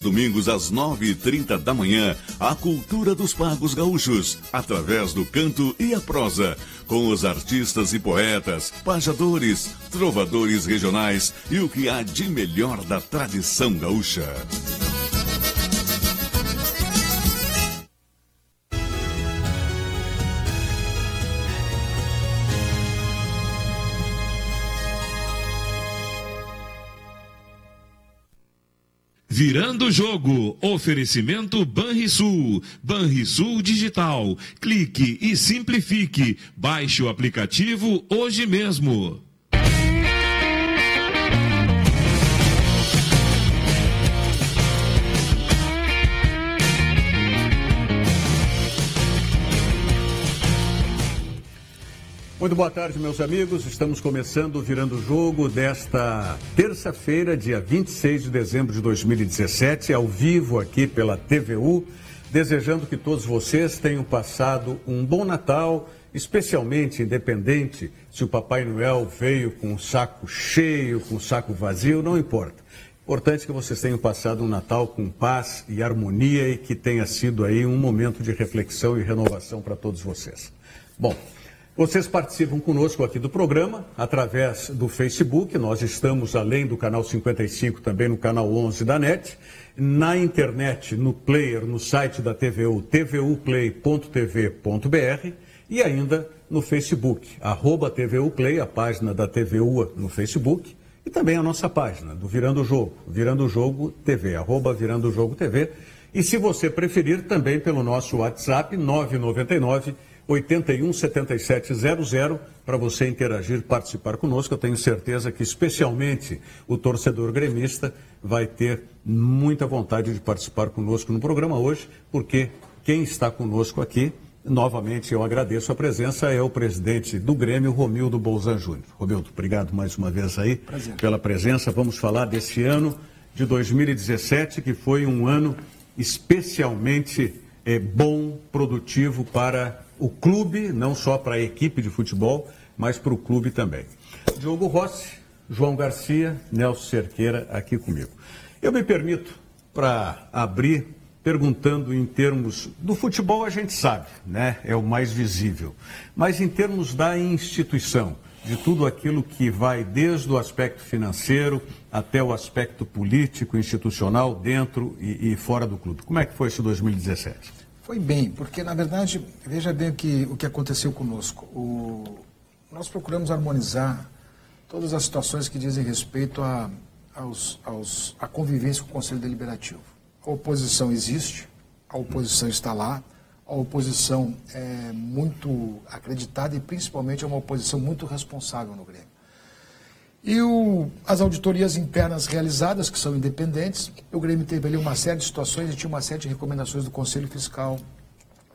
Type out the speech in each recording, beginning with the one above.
Domingos às 9h30 da manhã, a cultura dos pagos gaúchos, através do canto e a prosa, com os artistas e poetas, pajadores, trovadores regionais e o que há de melhor da tradição gaúcha. Virando o jogo, oferecimento Banrisul, Banrisul Digital, clique e simplifique, baixe o aplicativo hoje mesmo. Muito boa tarde, meus amigos. Estamos começando o Virando o Jogo desta terça-feira, dia 26 de dezembro de 2017, ao vivo aqui pela TVU, desejando que todos vocês tenham passado um bom Natal, especialmente independente se o Papai Noel veio com o saco cheio, com o saco vazio, não importa. Importante que vocês tenham passado um Natal com paz e harmonia e que tenha sido aí um momento de reflexão e renovação para todos vocês. Bom, vocês participam conosco aqui do programa através do Facebook. Nós estamos, além do canal 55, também no canal 11 da NET. Na internet, no player, no site da TVU, tvuplay.tv.br. E ainda no Facebook, @TVUplay, a página da TVU no Facebook. E também a nossa página do Virando o Jogo, Virando o Jogo TV, @Virando o Jogo TV. E se você preferir, também pelo nosso WhatsApp, 999 81 7700, para você interagir, participar conosco. Eu tenho certeza que, especialmente, o torcedor gremista vai ter muita vontade de participar conosco no programa hoje, porque quem está conosco aqui, novamente eu agradeço a presença, é o presidente do Grêmio, Romildo Bolzan Júnior. Romildo, obrigado mais uma vez aí pela presença. Vamos falar desse ano de 2017, que foi um ano especialmente bom, produtivo para o clube, não só para a equipe de futebol, mas para o clube também. Diogo Rossi, João Garcia, Nelson Cerqueira aqui comigo. Eu me permito, para abrir, perguntando em termos do futebol, a gente sabe, né? É o mais visível. Mas em termos da instituição, de tudo aquilo que vai desde o aspecto financeiro até o aspecto político, institucional, dentro e fora do clube. Como é que foi esse 2017? Foi bem, porque, na verdade, veja bem o que aconteceu conosco. Nós procuramos harmonizar todas as situações que dizem respeito à convivência com o Conselho Deliberativo. A oposição existe, a oposição está lá, a oposição é muito acreditada e, principalmente, é uma oposição muito responsável no Grêmio. E as auditorias internas realizadas, que são independentes, o Grêmio teve ali uma série de situações e tinha uma série de recomendações do Conselho Fiscal,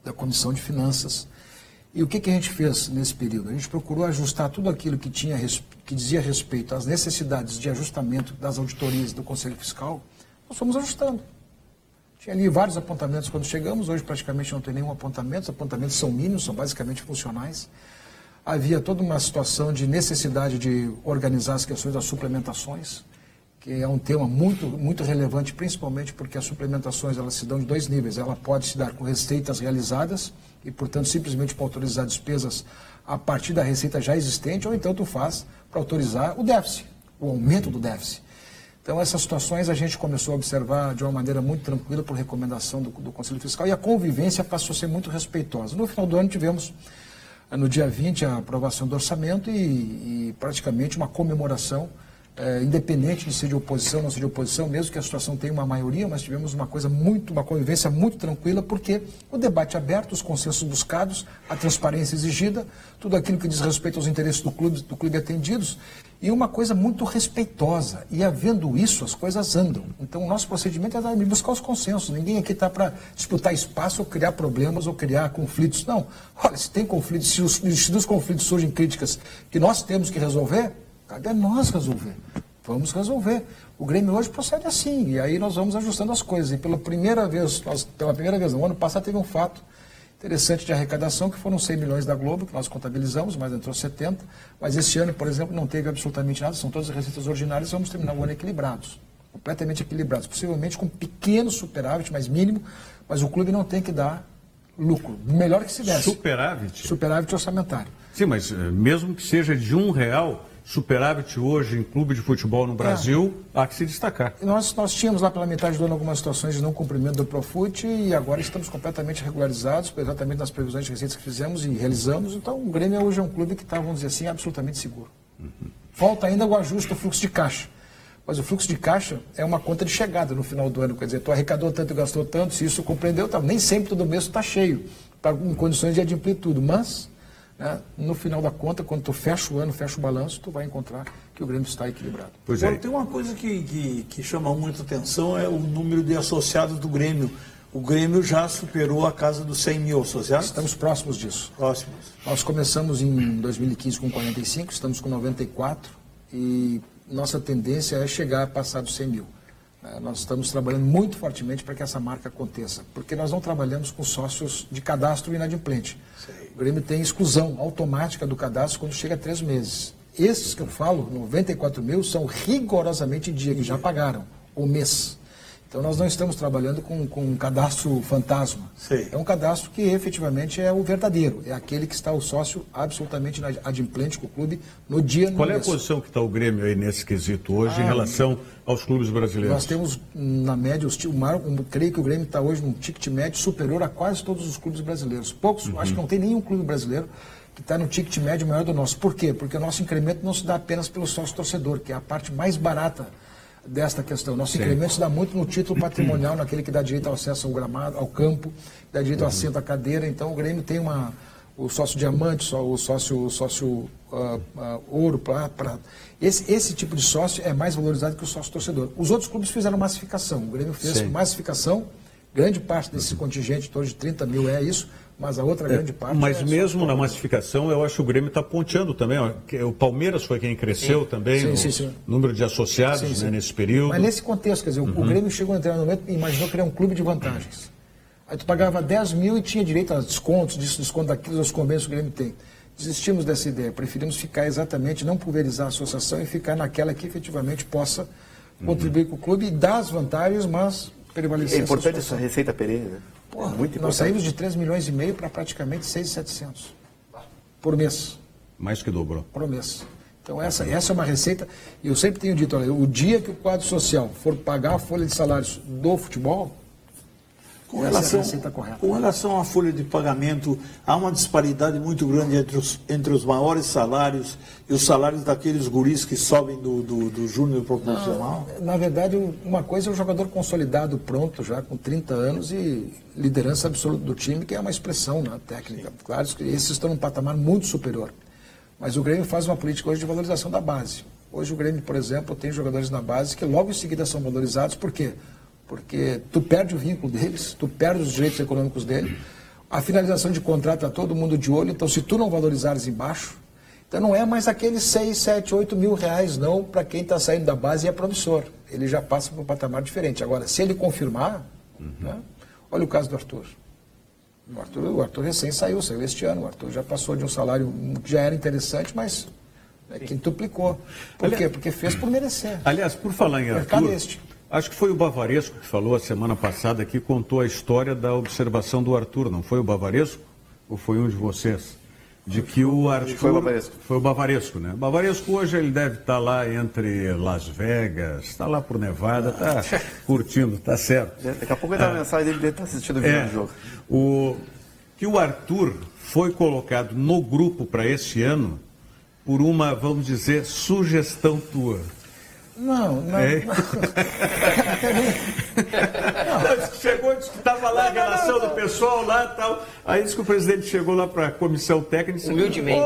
da Comissão de Finanças. E o que a gente fez nesse período? A gente procurou ajustar tudo aquilo que dizia respeito às necessidades de ajustamento das auditorias do Conselho Fiscal. Nós fomos ajustando. Tinha ali vários apontamentos quando chegamos, hoje praticamente não tem nenhum apontamento, os apontamentos são mínimos, são basicamente funcionais. Havia toda uma situação de necessidade de organizar as questões das suplementações, que é um tema muito, muito relevante, principalmente porque as suplementações elas se dão de dois níveis. Ela pode se dar com receitas realizadas e, portanto, simplesmente para autorizar despesas a partir da receita já existente, ou então tu faz para autorizar o déficit, o aumento do déficit. Então, essas situações a gente começou a observar de uma maneira muito tranquila por recomendação do Conselho Fiscal e a convivência passou a ser muito respeitosa. No final do ano tivemos, no dia 20, a aprovação do orçamento e praticamente uma comemoração, independente de ser de oposição ou não ser de oposição, mesmo que a situação tenha uma maioria, mas tivemos uma convivência muito tranquila, porque o debate aberto, os consensos buscados, a transparência exigida, tudo aquilo que diz respeito aos interesses do clube atendidos, e uma coisa muito respeitosa. E havendo isso, as coisas andam. Então, o nosso procedimento é buscar os consensos. Ninguém aqui está para disputar espaço ou criar problemas ou criar conflitos. Não. Olha, se tem conflitos, se dos conflitos surgem críticas que nós temos que resolver, cabe a nós resolver. Vamos resolver. O Grêmio hoje procede assim, e aí nós vamos ajustando as coisas. E pela primeira vez no ano passado teve um fato interessante de arrecadação, que foram 100 milhões da Globo, que nós contabilizamos, mas entrou 70. Mas esse ano, por exemplo, não teve absolutamente nada, são todas as receitas ordinárias, vamos terminar o ano equilibrados. completamente equilibrados, possivelmente com pequeno superávit, mais mínimo, mas o clube não tem que dar lucro, melhor que se desse. Superávit? Superávit orçamentário. Sim, mas mesmo que seja de R$1, superávit hoje em clube de futebol no Brasil, há que se destacar. Nós tínhamos lá pela metade do ano algumas situações de não cumprimento do Profut e agora estamos completamente regularizados, exatamente nas previsões de receitas que fizemos e realizamos. Então o Grêmio hoje é um clube que está, vamos dizer assim, absolutamente seguro. Falta ainda o ajuste do fluxo de caixa. Mas o fluxo de caixa é uma conta de chegada no final do ano. Quer dizer, tu arrecadou tanto e gastou tanto, se isso compreendeu, tá, nem sempre todo mês está cheio, em condições de adimplir tudo. Mas, né, no final da conta, quando tu fecha o ano, fecha o balanço, tu vai encontrar que o Grêmio está equilibrado. Pois é. Tem uma coisa que chama muita atenção, é o número de associados do Grêmio. O Grêmio já superou a casa dos 100 mil associados? Estamos próximos disso. Próximos. Nós começamos em 2015 com 45, estamos com 94 e nossa tendência é chegar a passar dos 100 mil. Nós estamos trabalhando muito fortemente para que essa marca aconteça, porque nós não trabalhamos com sócios de cadastro inadimplente. O Grêmio tem exclusão automática do cadastro quando chega a 3 meses. Esses que eu falo, 94 mil, são rigorosamente em dia, que já pagaram o mês. Então nós não estamos trabalhando com um cadastro fantasma. Sim. É um cadastro que efetivamente é o verdadeiro, é aquele que está o sócio absolutamente adimplente com o clube no dia. Qual é a posição que está o Grêmio aí nesse quesito hoje em relação aos clubes brasileiros? Nós temos, na média, creio que o Grêmio está hoje num ticket médio superior a quase todos os clubes brasileiros. Poucos, acho que não tem nenhum clube brasileiro que está no ticket médio maior do nosso. Por quê? Porque o nosso incremento não se dá apenas pelo sócio torcedor, que é a parte mais barata desta questão. Nosso incremento se dá muito no título patrimonial, naquele que dá direito ao acesso ao gramado, ao campo, dá direito ao assento à cadeira. Então o Grêmio tem o sócio diamante, o sócio ouro, prata. Esse tipo de sócio é mais valorizado que o sócio torcedor. Os outros clubes fizeram massificação. O Grêmio fez massificação, grande parte desse contingente, em torno de 30 mil é isso, mas a outra grande parte... Mas mesmo na massificação, eu acho que o Grêmio está ponteando também. Ó, o Palmeiras foi quem cresceu também, o número de associados nesse período. Mas nesse contexto, quer dizer, o Grêmio chegou no treinamento e imaginou criar um clube de vantagens. Aí tu pagava 10 mil e tinha direito a descontos, desconto daquilo, aos convênios que o Grêmio tem. Desistimos dessa ideia, preferimos ficar exatamente, não pulverizar a associação e ficar naquela que efetivamente possa contribuir com o clube e dar as vantagens, mas prevalecer. É importante essa receita perene, né? Porra, muito importante. Nós saímos de 3 milhões e meio para praticamente 6.700 por mês. Mais que dobrou. Por mês. Então essa é uma receita, e eu sempre tenho dito, olha, o dia que o quadro social for pagar a folha de salários do futebol, com relação à folha de pagamento, há uma disparidade muito grande entre os maiores salários e os salários daqueles guris que sobem do júnior profissional? Na verdade, uma coisa é o jogador consolidado, pronto, já com 30 anos e liderança absoluta do time, que é uma expressão, né, técnica. Sim. Claro que esses estão num patamar muito superior. Mas o Grêmio faz uma política hoje de valorização da base. Hoje o Grêmio, por exemplo, tem jogadores na base que logo em seguida são valorizados. Por quê? Porque tu perde o vínculo deles, tu perde os direitos econômicos dele, a finalização de contrato está todo mundo de olho, então se tu não valorizares embaixo, então não é mais aqueles 6, 7, 8 mil reais não para quem está saindo da base e é promissor. Ele já passa para um patamar diferente. Agora, se ele confirmar, né, olha o caso do Arthur. O Arthur recém saiu este ano, o Arthur já passou de um salário que já era interessante, mas quintuplicou. Por quê? Porque fez por merecer. Aliás, por falar em Arthur... Acho que foi o Bavaresco que falou a semana passada que contou a história da observação do Arthur, não foi o Bavaresco? Ou foi um de vocês? De que o Arthur... Foi o Bavaresco. Foi o Bavaresco, né? O Bavaresco hoje ele deve estar lá entre Las Vegas, está lá por Nevada, está curtindo, está certo. Daqui a pouco ele dá uma mensagem dele, deve estar assistindo o vídeo do jogo. Que o Arthur foi colocado no grupo para esse ano por uma, vamos dizer, sugestão tua. Não. Chegou, disse que estava lá a relação do pessoal lá e tal. Aí disse que o presidente chegou lá para a comissão técnica. Humildemente.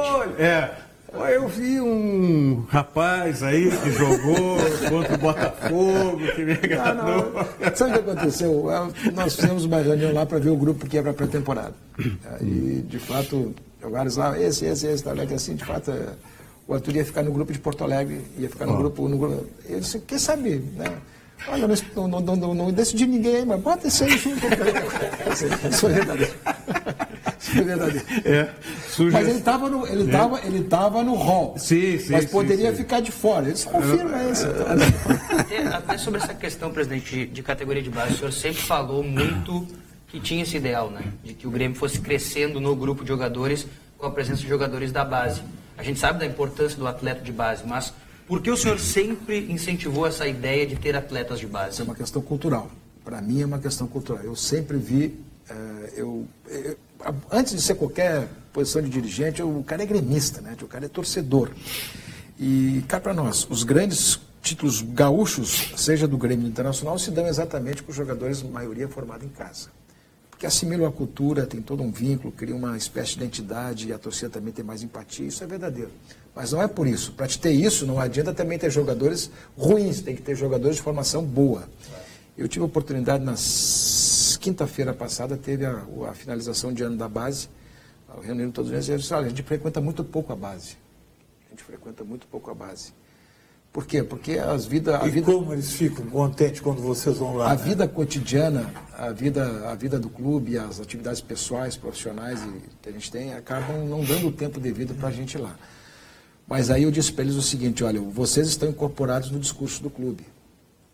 Eu vi um rapaz aí que jogou contra o Botafogo, que me enganou. Sabe o que aconteceu? Nós fizemos uma reunião lá para ver o grupo que ia para a pré-temporada. E, de fato, jogaram lá, esse, que assim, de fato... O Arthur ia ficar no grupo de Porto Alegre, ia ficar no grupo. Eu disse, quem sabe, né? Olha, não decidi ninguém aí, mas bota esse aí junto. Isso é verdadeiro. Mas ele estava no hall. Sim, mas poderia ficar de fora. Eles confirmam isso. Até sobre essa questão, presidente, de categoria de base, o senhor sempre falou muito que tinha esse ideal, né? De que o Grêmio fosse crescendo no grupo de jogadores com a presença de jogadores da base. A gente sabe da importância do atleta de base, mas por que o senhor sempre incentivou essa ideia de ter atletas de base? Isso é uma questão cultural. Para mim é uma questão cultural. Eu sempre vi, antes de ser qualquer posição de dirigente, o cara é gremista, né? O cara é torcedor. E cá para nós, os grandes títulos gaúchos, seja do Grêmio Internacional, se dão exatamente com os jogadores, maioria formada em casa. Porque assimilam a cultura, tem todo um vínculo, cria uma espécie de identidade e a torcida também tem mais empatia, isso é verdadeiro. Mas não é por isso. Para te ter isso, não adianta também ter jogadores ruins, tem que ter jogadores de formação boa. Eu tive a oportunidade, na quinta-feira passada, teve a finalização de ano da base, reunindo todos eles, e eu disse, olha, a gente frequenta muito pouco a base. Por quê? Porque como eles ficam contentes quando vocês vão lá? A vida cotidiana, a vida do clube, as atividades pessoais, profissionais que a gente tem, acabam não dando o tempo devido para a gente ir lá. Mas aí eu disse para eles o seguinte, olha, vocês estão incorporados no discurso do clube.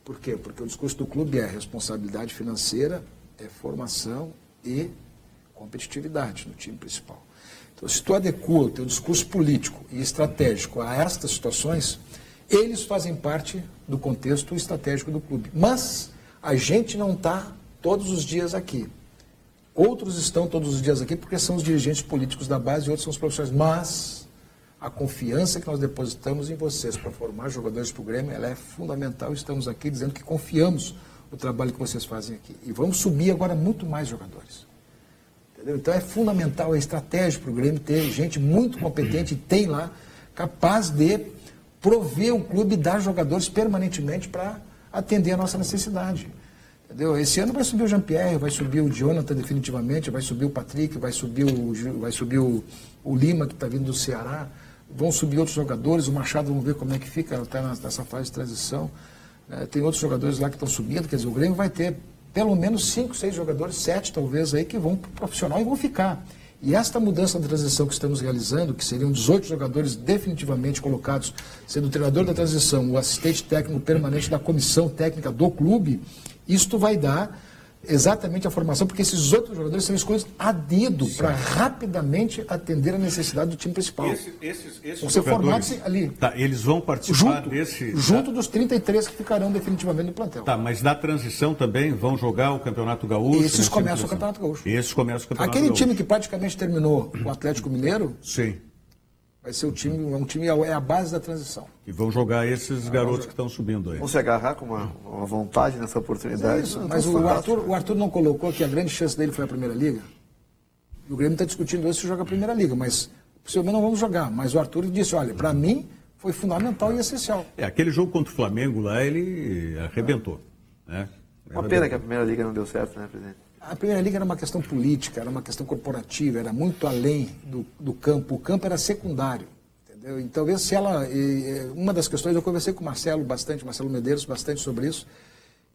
Por quê? Porque o discurso do clube é responsabilidade financeira, é formação e competitividade no time principal. Então, se tu adequa o teu discurso político e estratégico a estas situações, eles fazem parte do contexto estratégico do clube. Mas a gente não está todos os dias aqui. Outros estão todos os dias aqui porque são os dirigentes políticos da base e outros são os profissionais. Mas a confiança que nós depositamos em vocês para formar jogadores para o Grêmio, ela é fundamental. Estamos aqui dizendo que confiamos no trabalho que vocês fazem aqui. E vamos subir agora muito mais jogadores. Entendeu? Então é fundamental, é estratégico para o Grêmio ter gente muito competente, e tem lá, capaz de prover o clube e dar jogadores permanentemente para atender a nossa necessidade. Entendeu? Esse ano vai subir o Jean-Pierre, vai subir o Jonathan definitivamente, vai subir o Patrick, vai subir o Lima, que está vindo do Ceará, vão subir outros jogadores, o Machado, vamos ver como é que fica, está nessa fase de transição. Tem outros jogadores lá que estão subindo, quer dizer, o Grêmio vai ter pelo menos 5, 6 jogadores, 7 talvez aí, que vão para o profissional e vão ficar. E esta mudança de transição que estamos realizando, que seriam 18 jogadores definitivamente colocados, sendo o treinador da transição, o assistente técnico permanente da comissão técnica do clube, isto vai dar exatamente a formação, porque esses outros jogadores são escolhidos a dedo para rapidamente atender a necessidade do time principal. Esses vão ser formados ali. Tá, eles vão participar junto dos 33 que ficarão definitivamente no plantel. Tá, mas na transição também vão jogar o Campeonato Gaúcho? Esses começam o Campeonato Gaúcho. Aquele Gaúcho. time que praticamente terminou o Atlético Mineiro, sim, vai ser um time é a base da transição. E vão jogar esses garotos que estão subindo aí. Vão se agarrar com uma vontade nessa oportunidade. Isso, mas o Arthur não colocou que a grande chance dele foi a Primeira Liga. E o Grêmio está discutindo hoje se joga a Primeira Liga, mas possivelmente não vamos jogar. Mas o Arthur disse, olha, para mim foi fundamental e essencial. Aquele jogo contra o Flamengo lá, ele arrebentou. Né? Uma pena que a Primeira Liga não deu certo, né, presidente? A Primeira Liga era uma questão política, era uma questão corporativa, era muito além do campo. O campo era secundário. Entendeu? E talvez se ela... uma das questões, eu conversei com o Marcelo Medeiros, bastante sobre isso,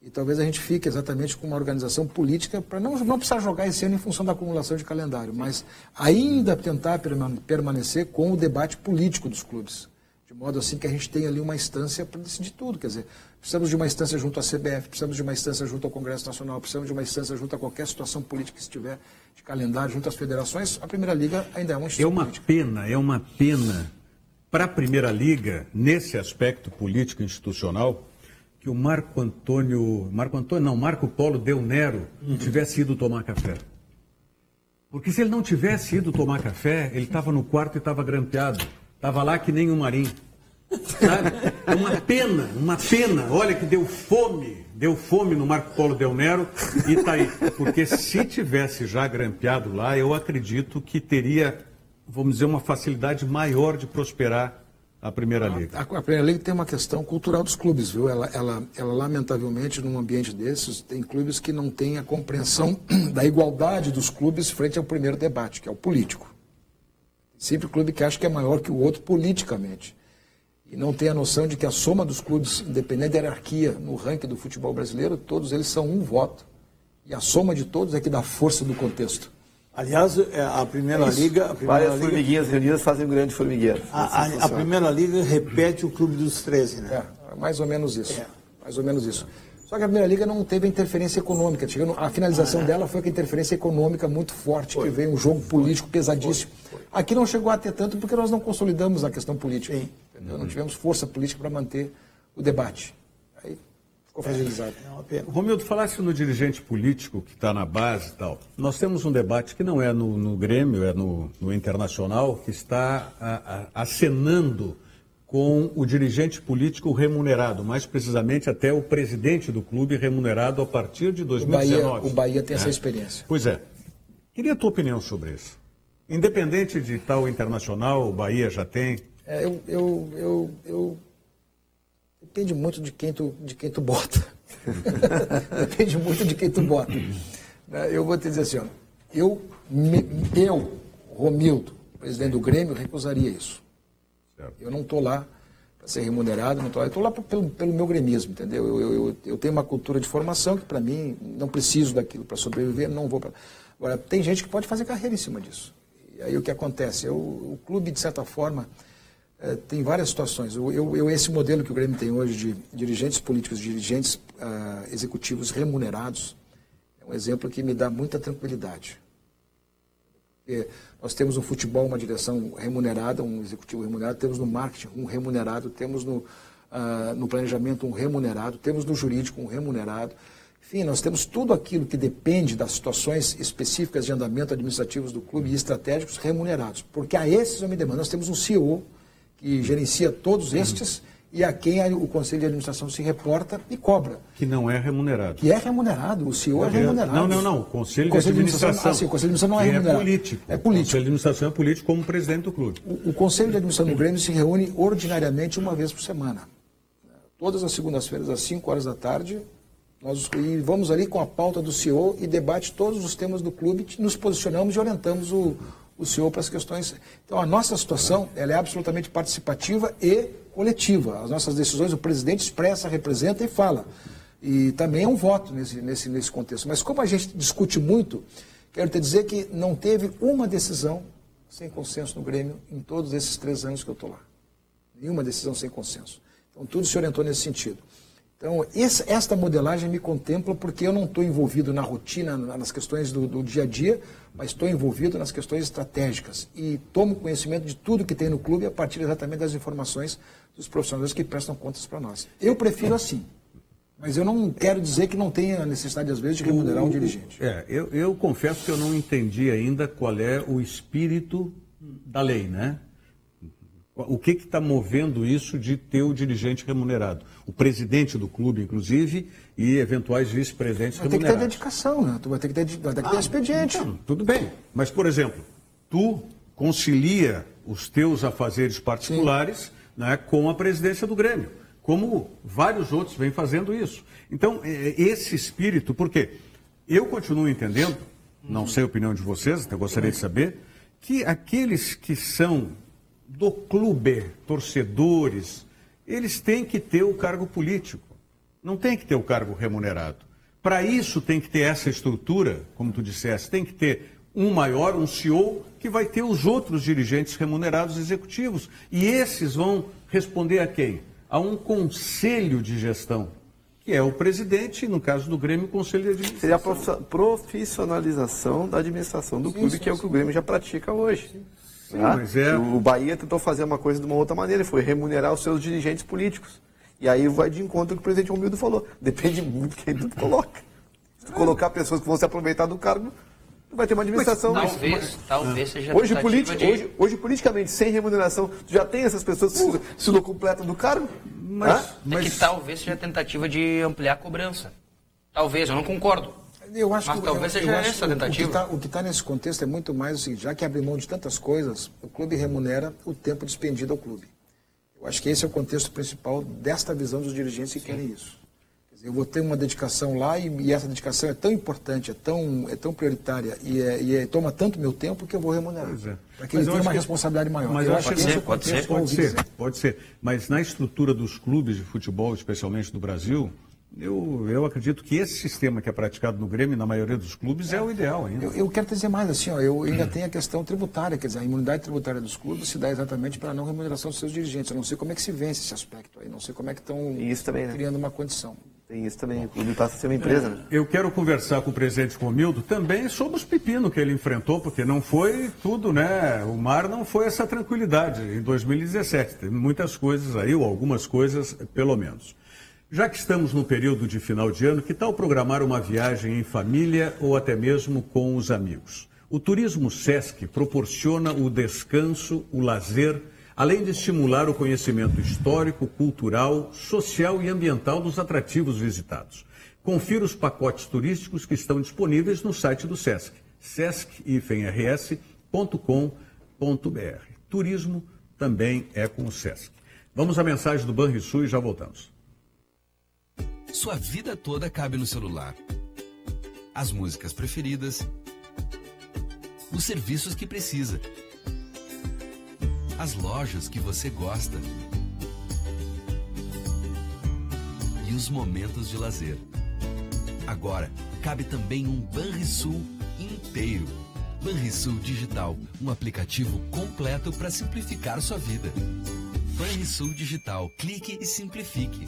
e talvez a gente fique exatamente com uma organização política para não precisar jogar esse ano em função da acumulação de calendário, mas ainda tentar permanecer com o debate político dos clubes. De modo assim que a gente tenha ali uma instância para decidir tudo. Quer dizer, precisamos de uma instância junto à CBF, precisamos de uma instância junto ao Congresso Nacional, precisamos de uma instância junto a qualquer situação política que estiver de calendário, junto às federações. A Primeira Liga ainda é uma instituição política. É uma pena para a Primeira Liga, nesse aspecto político institucional, que o Marco Polo Del Nero tivesse ido tomar café. Porque se ele não tivesse ido tomar café, ele estava no quarto e estava grampeado. Estava lá que nem um marinho. Sabe? É uma pena. Olha que deu fome no Marco Polo Del Nero e está aí. Porque se tivesse já grampeado lá, eu acredito que teria, vamos dizer, uma facilidade maior de prosperar a Primeira Liga. A Primeira Liga tem uma questão cultural dos clubes, viu? Ela lamentavelmente, num ambiente desses, tem clubes que não têm a compreensão da igualdade dos clubes frente ao primeiro debate, que é o político. Sempre o clube que acha que é maior que o outro politicamente. E não tem a noção de que a soma dos clubes, independente da hierarquia no ranking do futebol brasileiro, todos eles são um voto. E a soma de todos é que dá força do contexto. Aliás, a Primeira Liga... Várias formiguinhas reunidas fazem um grande formigueiro. A Primeira Liga repete o Clube dos 13, né? Mais ou menos isso. Mais ou menos isso. Só que a Primeira Liga não teve interferência econômica. A finalização dela foi com a interferência econômica muito forte, que veio um jogo político pesadíssimo. Aqui não chegou a ter tanto porque nós não consolidamos a questão política. Não tivemos força política para manter o debate. Aí ficou fragilizado. Romildo, falasse no dirigente político que está na base e tal. Nós temos um debate que não é no Grêmio, é no Internacional, que está acenando com o dirigente político remunerado, mais precisamente até o presidente do clube remunerado a partir de 2019. O Bahia tem essa experiência. Pois é. Queria a tua opinião sobre isso. Independente de tal Internacional, o Bahia já tem... Depende muito de quem tu bota. Depende muito de quem tu bota. Eu vou te dizer assim, ó, eu, Romildo, presidente do Grêmio, recusaria isso. Certo. Eu não estou lá para ser remunerado, eu estou lá pelo meu gremismo, entendeu? Eu tenho uma cultura de formação que, para mim, não preciso daquilo para sobreviver, não vou para... Agora, tem gente que pode fazer carreira em cima disso. E aí o que acontece? O clube, de certa forma... tem várias situações. Esse modelo que o Grêmio tem hoje de dirigentes políticos, dirigentes executivos remunerados, é um exemplo que me dá muita tranquilidade. Porque nós temos no futebol uma direção remunerada, um executivo remunerado, temos no marketing um remunerado, temos no planejamento um remunerado, temos no jurídico um remunerado. Enfim, nós temos tudo aquilo que depende das situações específicas de andamento administrativos do clube e estratégicos remunerados. Porque a esses eu me demando. Nós temos um CEO que gerencia todos estes e a quem o Conselho de Administração se reporta e cobra. Que não é remunerado. Que é remunerado, o CEO é remunerado. Não, o Conselho de Administração. O Conselho de Administração não é remunerado. É político. É político. O Conselho de Administração é político como presidente do clube. O Conselho de Administração do Grêmio se reúne ordinariamente uma vez por semana. Todas as segundas-feiras, às 5 horas da tarde, nós vamos ali com a pauta do CEO e debate todos os temas do clube, nos posicionamos e orientamos o CEO para as questões. Então, a nossa situação ela é absolutamente participativa e coletiva. As nossas decisões, o presidente expressa, representa e fala. E também é um voto nesse contexto. Mas como a gente discute muito, quero te dizer que não teve uma decisão sem consenso no Grêmio em todos esses 3 anos que eu estou lá. Nenhuma decisão sem consenso. Então, tudo se orientou nesse sentido. Então, esta modelagem me contempla porque eu não estou envolvido na rotina, nas questões do dia a dia, mas estou envolvido nas questões estratégicas e tomo conhecimento de tudo que tem no clube a partir exatamente das informações dos profissionais que prestam contas para nós. Eu prefiro assim, mas eu não quero dizer que não tenha necessidade, às vezes, de remunerar um dirigente. Eu confesso que eu não entendi ainda qual é o espírito da lei, né? O que está movendo isso de ter o dirigente remunerado? O presidente do clube, inclusive, e eventuais vice-presidentes remunerados. Tem que ter dedicação, né? Tu vai ter que ter expediente. Então, tudo bem. Mas, por exemplo, tu concilia os teus afazeres particulares, né, com a presidência do Grêmio, como vários outros vêm fazendo isso. Então, esse espírito, porque eu continuo entendendo, não sei a opinião de vocês, até gostaria de saber, que aqueles que são do clube, torcedores, eles têm que ter o cargo político, não tem que ter o cargo remunerado. Para isso tem que ter essa estrutura, como tu disseste, tem que ter um maior, um CEO, que vai ter os outros dirigentes remunerados executivos. E esses vão responder a quem? A um conselho de gestão, que é o presidente, e no caso do Grêmio, o conselho de administração. Seria a profissionalização da administração do clube, que é o que o Grêmio já pratica hoje. Sim, mas O Bahia tentou fazer uma coisa de uma outra maneira, foi remunerar os seus dirigentes políticos. E aí vai de encontro com o que o presidente Romildo falou. Depende muito de quem tu coloca. Se tu colocar pessoas que vão se aproveitar do cargo, tu vai ter uma administração. Talvez seja hoje, politicamente, sem remuneração, tu já tem essas pessoas que se não completam do cargo? Mas que talvez seja a tentativa de ampliar a cobrança. Talvez, eu não concordo. Mas talvez seja essa a tentativa. O que está nesse contexto é muito mais o seguinte: já que abre mão de tantas coisas, o clube remunera o tempo despendido ao clube. Eu acho que esse é o contexto principal desta visão dos dirigentes que querem isso. Quer dizer, eu vou ter uma dedicação lá e essa dedicação é tão importante, é tão prioritária e toma tanto meu tempo que eu vou remunerar. Para que ele tenha uma responsabilidade maior. Mas eu acho que pode ser. Mas na estrutura dos clubes de futebol, especialmente do Brasil, Eu acredito que esse sistema que é praticado no Grêmio, na maioria dos clubes, é o ideal ainda. Eu quero dizer mais, assim, ó, eu ainda tenho a questão tributária, quer dizer, a imunidade tributária dos clubes se dá exatamente para a não remuneração dos seus dirigentes. Eu não sei como é que se vence esse aspecto aí, não sei como é que estão criando uma condição. Tem isso também, o clube passa a ser uma empresa, né? Eu quero conversar com o presidente Romildo também sobre os pepinos que ele enfrentou, porque não foi tudo, né? O mar não foi essa tranquilidade em 2017. Teve muitas coisas aí, ou algumas coisas, pelo menos. Já que estamos no período de final de ano, que tal programar uma viagem em família ou até mesmo com os amigos? O Turismo Sesc proporciona o descanso, o lazer, além de estimular o conhecimento histórico, cultural, social e ambiental dos atrativos visitados. Confira os pacotes turísticos que estão disponíveis no site do Sesc, sesc-rs.com.br. Turismo também é com o Sesc. Vamos à mensagem do Banrisul e já voltamos. Sua vida toda cabe no celular. As músicas preferidas, os serviços que precisa, as lojas que você gosta e os momentos de lazer. Agora, cabe também um Banrisul inteiro. Banrisul Digital, um aplicativo completo para simplificar sua vida. Banrisul Digital, clique e simplifique.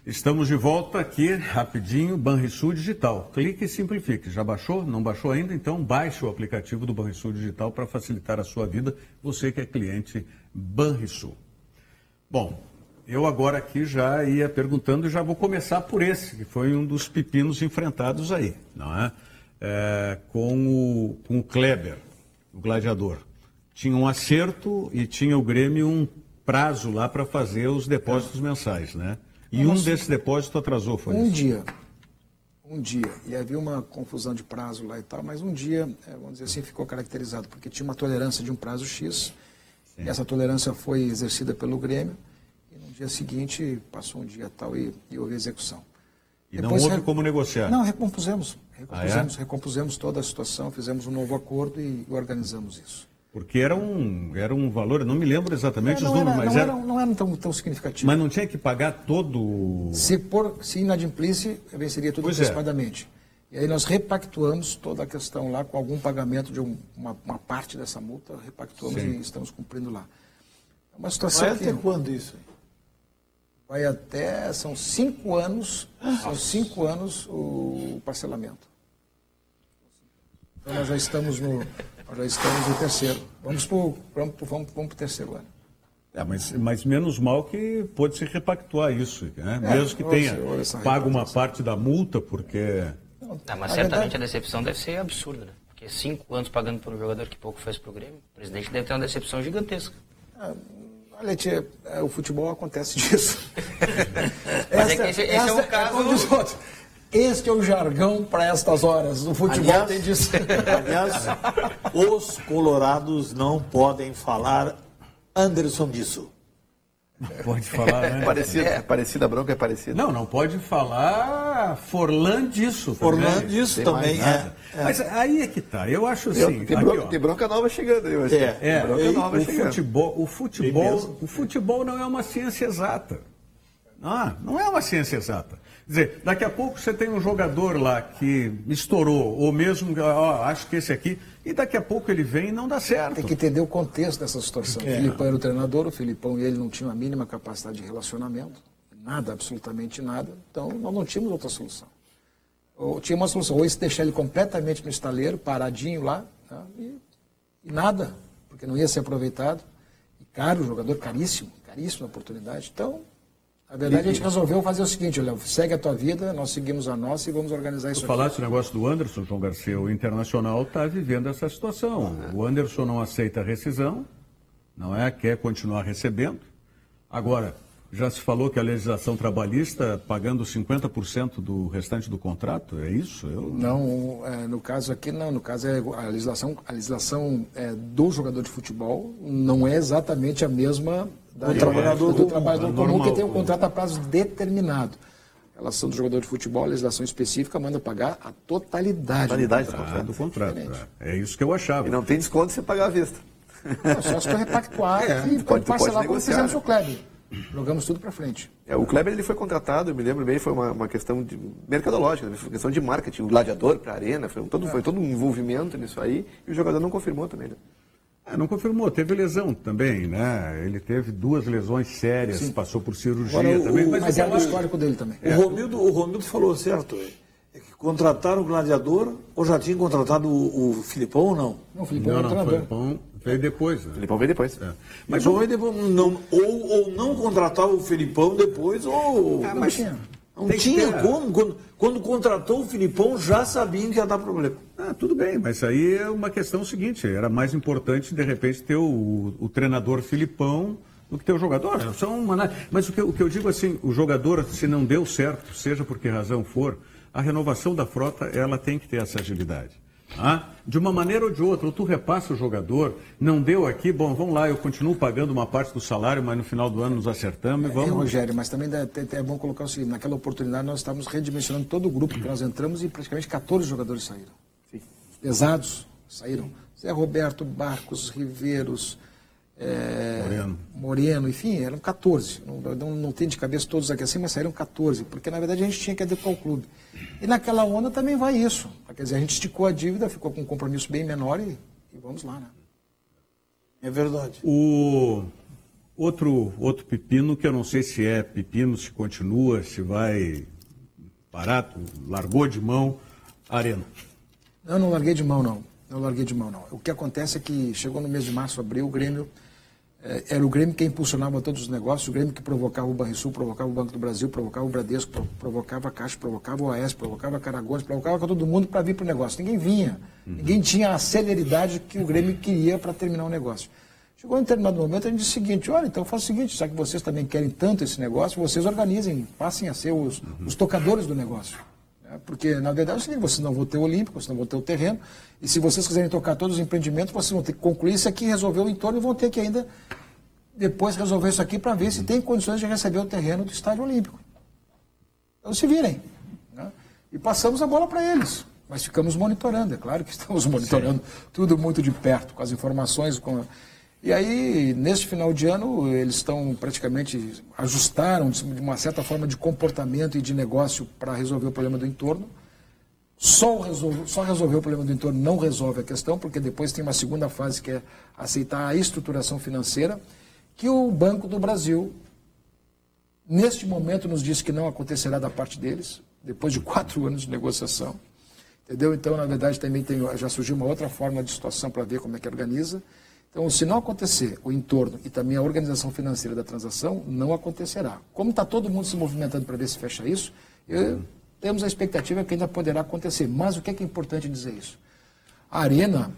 Estamos de volta aqui, rapidinho, Banrisul Digital. Clique e simplifique. Já baixou? Não baixou ainda? Então baixe o aplicativo do Banrisul Digital para facilitar a sua vida, você que é cliente Banrisul. Bom, eu agora aqui já ia perguntando e já vou começar por esse, que foi um dos pepinos enfrentados aí, não é? Com o Kleber, o gladiador. Tinha um acerto e tinha o Grêmio um prazo lá para fazer os depósitos mensais, né? E um desses depósitos atrasou, foi isso? Um dia. E havia uma confusão de prazo lá e tal, mas um dia, vamos dizer assim, ficou caracterizado, porque tinha uma tolerância de um prazo X, e essa tolerância foi exercida pelo Grêmio, e no dia seguinte passou um dia tal e houve execução. E depois, não houve como negociar? Não, recompusemos toda a situação, fizemos um novo acordo e organizamos isso. Porque era um valor, eu não me lembro exatamente os números, mas não era tão significativo. Mas não tinha que pagar todo... Se inadimplisse, venceria tudo antecipadamente. E aí nós repactuamos toda a questão lá com algum pagamento de uma parte dessa multa, repactuamos e estamos cumprindo lá. É uma situação Vai até quando isso? Vai até, são 5 anos, o parcelamento. Então nós já estamos no terceiro. Vamos para o terceiro ano. Mas menos mal que pode se repactuar isso, né? Mesmo que tenha pago uma parte da multa, porque... Mas certamente a decepção deve ser absurda, né? Porque 5 anos pagando por um jogador que pouco fez para o Grêmio, o presidente deve ter uma decepção gigantesca. Olha, tia, o futebol acontece disso. Esse é um caso... Este é o jargão para estas horas. O futebol tem disso. Aliás, os colorados não podem falar Anderson disso. Pode falar, né? Parecida, a bronca é parecida. Não pode falar Forlan disso. Forlan disso também, Mas aí é que tá. Eu acho assim... Tem bronca nova chegando aí. O futebol não é uma ciência exata. Não é uma ciência exata. Quer dizer, daqui a pouco você tem um jogador lá que estourou, ou mesmo, acho que esse aqui, e daqui a pouco ele vem e não dá certo. Tem que entender o contexto dessa situação. O Filipão era o treinador, o Filipão e ele não tinham a mínima capacidade de relacionamento, nada, absolutamente nada, então nós não tínhamos outra solução. Ou tinha uma solução, ou deixar ele completamente no estaleiro, paradinho lá, tá? e nada, porque não ia ser aproveitado. E caro, jogador caríssima oportunidade. Então... Na verdade, a gente resolveu fazer o seguinte, olha, segue a tua vida, nós seguimos a nossa e vamos organizar isso aqui. Tu falaste o negócio do Anderson, João Garcia, o Internacional está vivendo essa situação. O Anderson não aceita a rescisão, quer continuar recebendo. Agora, já se falou que a legislação trabalhista pagando 50% do restante do contrato, é isso? Não, no caso aqui não, no caso a legislação do jogador de futebol não é exatamente a mesma do trabalhador comum que tem um contrato a prazo determinado. A relação do jogador de futebol, a legislação específica manda pagar a totalidade do contrato. É isso que eu achava. E não tem desconto se pagar à vista. Só se for repactuar e pode parcelar como fizemos o Kleber. Jogamos tudo para frente. O Kleber ele foi contratado, eu me lembro bem, foi uma questão de mercadológica, foi uma questão de marketing, o gladiador para a Arena, foi todo um envolvimento nisso aí, e o jogador não confirmou também, né? Não confirmou, teve lesão também, né? Ele teve 2 lesões sérias, Sim. Passou por cirurgia Agora, também. Mas é o histórico dele também. O Romildo falou certo, é que contrataram o Gladiador ou já tinha contratado o Filipão ou não? Não, o Filipão Não, é o o treinador. Filipão veio depois. Né? O Filipão veio depois. Mas ou não contratava o Filipão depois ou... Não tinha. Não tinha como. Quando contratou o Filipão, já sabiam que ia dar problema. Tudo bem, mas aí é uma questão seguinte, era mais importante, de repente, ter o treinador Filipão do que ter o jogador. Mas o que eu digo assim, o jogador, se não deu certo, seja por que razão for, a renovação da frota, ela tem que ter essa agilidade. De uma maneira ou de outra, ou tu repassa o jogador, não deu aqui, bom, vamos lá, eu continuo pagando uma parte do salário, mas no final do ano nos acertamos e vamos... Rogério, mas também é bom colocar o seguinte, naquela oportunidade nós estávamos redimensionando todo o grupo que nós entramos e praticamente 14 jogadores saíram. Sim. Pesados saíram. Zé Roberto, Barcos, Riveiros, Moreno, enfim, eram 14. Não tem de cabeça todos aqui assim, mas saíram 14, porque na verdade a gente tinha que adequar o clube. E naquela onda também vai isso. Quer dizer, a gente esticou a dívida, ficou com um compromisso bem menor e vamos lá, né? É verdade. O outro pepino, que eu não sei se é pepino, se continua, se vai parar, largou de mão, Arena. Não larguei de mão, não. Não larguei de mão, não. O que acontece é que chegou no mês de março, abril, o Grêmio... Era o Grêmio que impulsionava todos os negócios, o Grêmio que provocava o Banrisul, provocava o Banco do Brasil, provocava o Bradesco, provocava a Caixa, provocava o AES, provocava a Caragones, provocava todo mundo para vir para o negócio. Ninguém vinha, ninguém tinha a celeridade que o Grêmio queria para terminar o negócio. Chegou em um determinado momento, a gente disse o seguinte, olha, então faça o seguinte, já que vocês também querem tanto esse negócio, vocês organizem, passem a ser os tocadores do negócio. Porque, na verdade, é o seguinte, vocês não vão ter o Olímpico, vocês não vão ter o terreno, e se vocês quiserem tocar todos os empreendimentos, vocês vão ter que concluir isso aqui, resolver o entorno, e vão ter que ainda depois resolver isso aqui para ver se tem condições de receber o terreno do Estádio Olímpico. Então se virem. Né? E passamos a bola para eles, mas ficamos monitorando, é claro que estamos monitorando tudo muito de perto, com as informações. E aí, neste final de ano, eles estão praticamente, ajustaram de uma certa forma de comportamento e de negócio para resolver o problema do entorno. Só resolver o problema do entorno não resolve a questão, porque depois tem uma segunda fase que é aceitar a estruturação financeira, que o Banco do Brasil, neste momento, nos disse que não acontecerá da parte deles, depois de 4 anos de negociação. Entendeu? Então, na verdade, também já surgiu uma outra forma de situação para ver como é que organiza. Então, se não acontecer o entorno e também a organização financeira da transação, não acontecerá. Como está todo mundo se movimentando para ver se fecha isso, temos a expectativa que ainda poderá acontecer. Mas o que é importante dizer isso? A Arena,